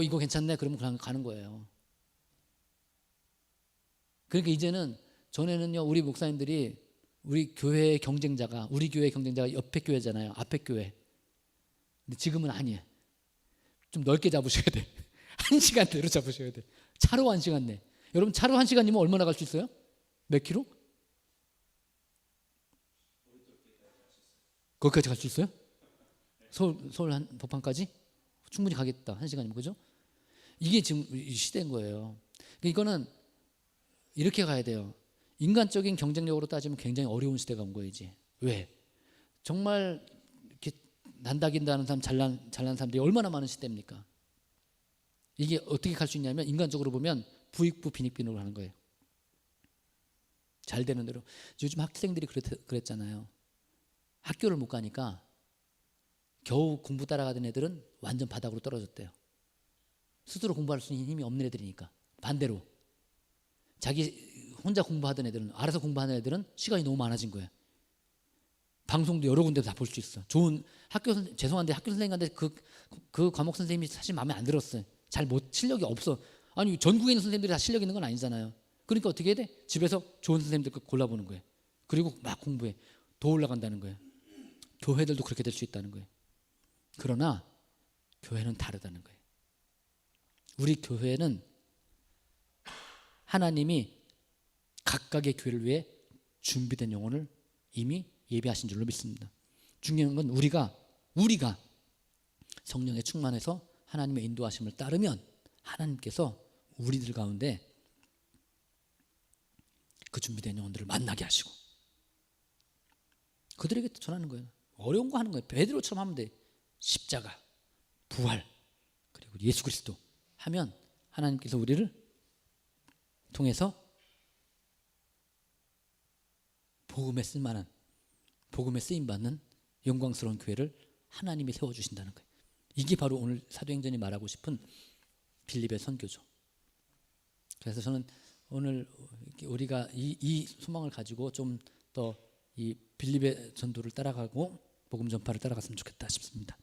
이거 괜찮네 그러면 그냥 가는 거예요. 그러니까 이제는 전에는요 우리 목사님들이 우리 교회의 경쟁자가 우리 교회의 경쟁자가 옆에 교회잖아요. 앞에 교회. 근데 지금은 아니에요. 좀 넓게 잡으셔야 돼. 1시간 내로 잡으셔야 돼. 차로 1시간 내. 여러분 차로 1시간이면 얼마나 갈 수 있어요? 몇 킬로? 거기까지 갈 수 있어요? 서울 한 법한까지? 충분히 가겠다. 1시간이면 그죠? 이게 지금 시대인 거예요. 이거는 이렇게 가야 돼요. 인간적인 경쟁력으로 따지면 굉장히 어려운 시대가 온 거예요 이제. 왜? 정말 이렇게 난다긴다는 사람 잘난 사람들이 얼마나 많은 시대입니까? 이게 어떻게 갈 수 있냐면 인간적으로 보면 부익부 빈익빈으로 하는 거예요. 잘 되는 대로. 요즘 학생들이 그랬잖아요. 학교를 못 가니까 겨우 공부 따라가던 애들은 완전 바닥으로 떨어졌대요. 스스로 공부할 수 있는 힘이 없는 애들이니까. 반대로 자기 혼자 공부하던 애들은 알아서 공부하는 애들은 시간이 너무 많아진 거예요. 방송도 여러 군데서 다 볼 수 있어. 좋은 죄송한데 학교 선생님한테 그 과목 선생님이 사실 마음에 안 들었어요. 잘 못 실력이 없어. 아니 전국에 있는 선생님들이 다 실력 있는 건 아니잖아요. 그러니까 어떻게 해야 돼? 집에서 좋은 선생님들 골라보는 거예요. 그리고 막 공부해. 더 올라간다는 거예요. 교회들도 그렇게 될 수 있다는 거예요. 그러나 교회는 다르다는 거예요. 우리 교회는 하나님이 각각의 교회를 위해 준비된 영혼을 이미 예비하신 줄로 믿습니다. 중요한 건 우리가 성령에 충만해서 하나님의 인도하심을 따르면 하나님께서 우리들 가운데 그 준비된 영혼들을 만나게 하시고 그들에게 전하는 거예요. 어려운 거 하는 거예요. 베드로처럼 하면 돼. 십자가, 부활, 그리고 예수 그리스도 하면 하나님께서 우리를 통해서 복음에 쓸만한, 복음에 쓰임받는 영광스러운 교회를 하나님이 세워주신다는 거예요. 이게 바로 오늘 사도행전이 말하고 싶은 빌립의 선교죠. 그래서 저는 오늘 우리가 이 소망을 가지고 좀 더 이 빌립의 전도를 따라가고 복음 전파를 따라갔으면 좋겠다 싶습니다.